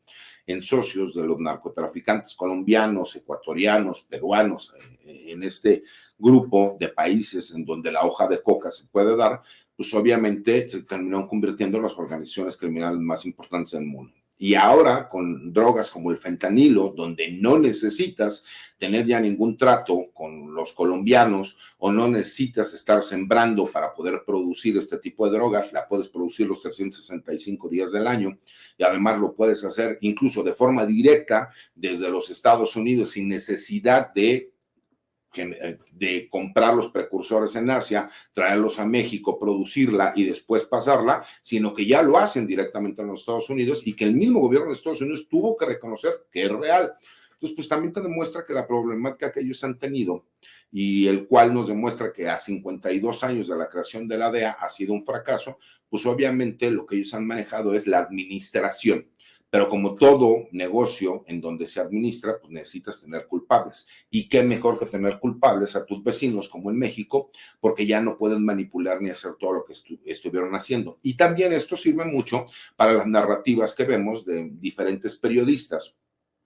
en socios de los narcotraficantes colombianos, ecuatorianos, peruanos, en este grupo de países en donde la hoja de coca se puede dar, pues obviamente se terminaron convirtiendo en las organizaciones criminales más importantes del mundo. Y ahora con drogas como el fentanilo, donde no necesitas tener ya ningún trato con los colombianos o no necesitas estar sembrando para poder producir este tipo de drogas, la puedes producir los 365 días del año y además lo puedes hacer incluso de forma directa desde los Estados Unidos sin necesidad de comprar los precursores en Asia, traerlos a México, producirla y después pasarla, sino que ya lo hacen directamente en los Estados Unidos y que el mismo gobierno de Estados Unidos tuvo que reconocer que es real. Entonces, pues también te demuestra que la problemática que ellos han tenido y el cual nos demuestra que a 52 años de la creación de la DEA ha sido un fracaso, pues obviamente lo que ellos han manejado es la administración. Pero como todo negocio en donde se administra, pues necesitas tener culpables. Y qué mejor que tener culpables a tus vecinos como en México, porque ya no pueden manipular ni hacer todo lo que estuvieron haciendo. Y también esto sirve mucho para las narrativas que vemos de diferentes periodistas,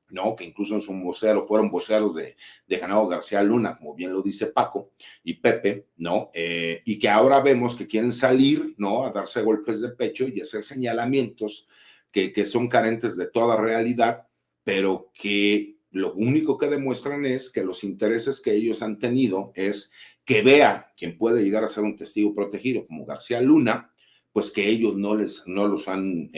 ¿no? Que incluso en su vocero fueron voceros de Genaro García Luna, como bien lo dice Paco y Pepe, ¿no? Y que ahora vemos que quieren salir, ¿no? A darse golpes de pecho y hacer señalamientos que son carentes de toda realidad, pero que lo único que demuestran es que los intereses que ellos han tenido es que vea quien puede llegar a ser un testigo protegido, como García Luna, pues que ellos no los han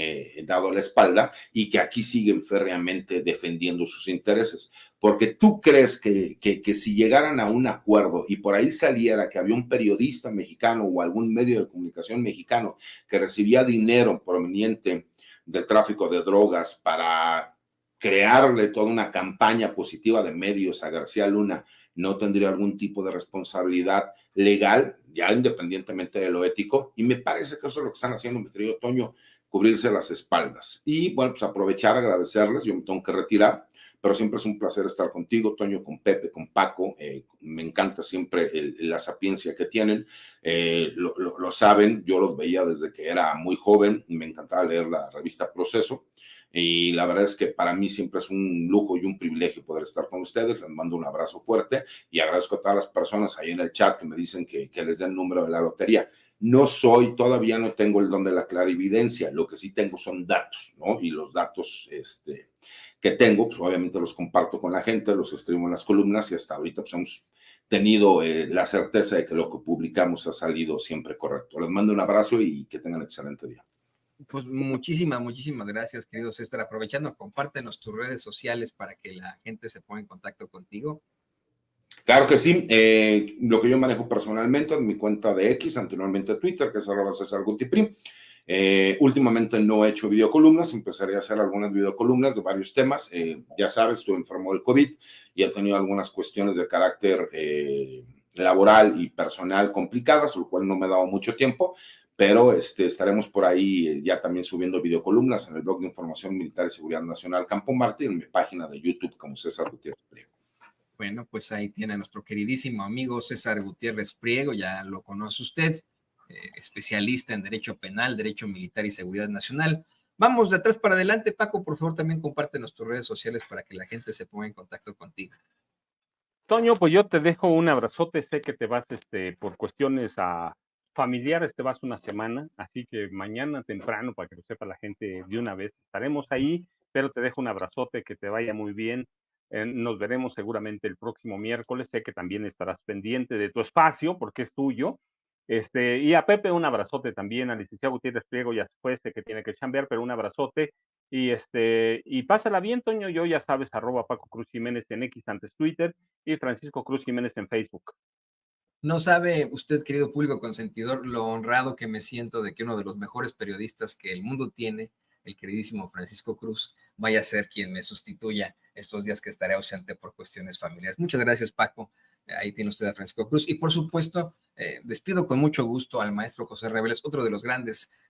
dado la espalda y que aquí siguen férreamente defendiendo sus intereses. Porque tú crees que si llegaran a un acuerdo y por ahí saliera que había un periodista mexicano o algún medio de comunicación mexicano que recibía dinero proveniente del tráfico de drogas para crearle toda una campaña positiva de medios a García Luna, no tendría algún tipo de responsabilidad legal, ya independientemente de lo ético, y me parece que eso es lo que están haciendo, mi querido Toño, cubrirse las espaldas. Y bueno, pues aprovechar, agradecerles, yo me tengo que retirar, pero siempre es un placer estar contigo, Toño, con Pepe, con Paco, me encanta siempre la sapiencia que tienen, lo saben, yo los veía desde que era muy joven, me encantaba leer la revista Proceso, y la verdad es que para mí siempre es un lujo y un privilegio poder estar con ustedes, les mando un abrazo fuerte y agradezco a todas las personas ahí en el chat que me dicen que les den el número de la lotería. Todavía no tengo el don de la clarividencia, lo que sí tengo son datos, ¿no? Y los datos, que tengo, pues obviamente los comparto con la gente, los escribo en las columnas y hasta ahorita pues hemos tenido la certeza de que lo que publicamos ha salido siempre correcto. Les mando un abrazo y que tengan un excelente día. Pues muchísimas gracias, querido César. Aprovechando, compártenos tus redes sociales para que la gente se ponga en contacto contigo. Claro que sí, lo que yo manejo personalmente en mi cuenta de X, anteriormente Twitter, que es @CésarGutiPrim. Últimamente no he hecho videocolumnas, empezaré a hacer algunas videocolumnas de varios temas. Ya sabes, estuve enfermo del COVID y he tenido algunas cuestiones de carácter laboral y personal complicadas, lo cual no me ha dado mucho tiempo, pero estaremos por ahí ya también subiendo videocolumnas en el blog de Información Militar y Seguridad Nacional Campo Marte y en mi página de YouTube como César Gutiérrez Priego. Bueno, pues ahí tiene a nuestro queridísimo amigo César Gutiérrez Priego, ya lo conoce usted, especialista en Derecho Penal, Derecho Militar y Seguridad Nacional. Vamos de atrás para adelante, Paco, por favor, también compártenos tus redes sociales para que la gente se ponga en contacto contigo. Toño, pues yo te dejo un abrazote, sé que te vas por cuestiones a familiares te vas una semana, así que mañana temprano, para que lo sepa la gente de una vez, estaremos ahí, pero te dejo un abrazote, que te vaya muy bien. Nos veremos seguramente el próximo miércoles. Sé que también estarás pendiente de tu espacio porque es tuyo. Y a Pepe un abrazote también, al licenciado Gutiérrez Priego, ya fue, sé que tiene que chambear, pero un abrazote. Y pásala bien, Toño. Yo ya sabes, @Paco Cruz Jiménez en X, antes Twitter, y Francisco Cruz Jiménez en Facebook. No sabe usted, querido público consentidor, lo honrado que me siento de que uno de los mejores periodistas que el mundo tiene, el queridísimo Francisco Cruz, vaya a ser quien me sustituya estos días que estaré ausente por cuestiones familiares. Muchas gracias, Paco. Ahí tiene usted a Francisco Cruz. Y por supuesto, despido con mucho gusto al maestro José Reveles, otro de los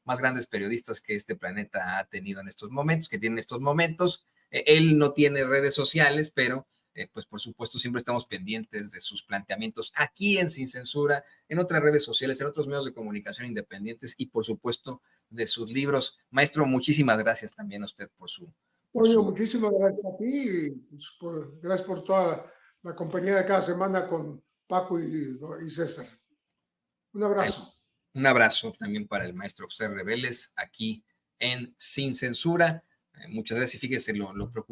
más grandes periodistas que este planeta ha tenido en estos momentos, que tiene en estos momentos. Él no tiene redes sociales, pero pues por supuesto siempre estamos pendientes de sus planteamientos aquí en Sin Censura, en otras redes sociales, en otros medios de comunicación independientes y por supuesto de sus libros. Maestro, muchísimas gracias también a usted por su... Oye, muchísimas gracias a ti y gracias por toda la compañía de cada semana con Paco y César. Un abrazo. Un abrazo también para el maestro José Reveles aquí en Sin Censura. Muchas gracias y fíjese lo preocupante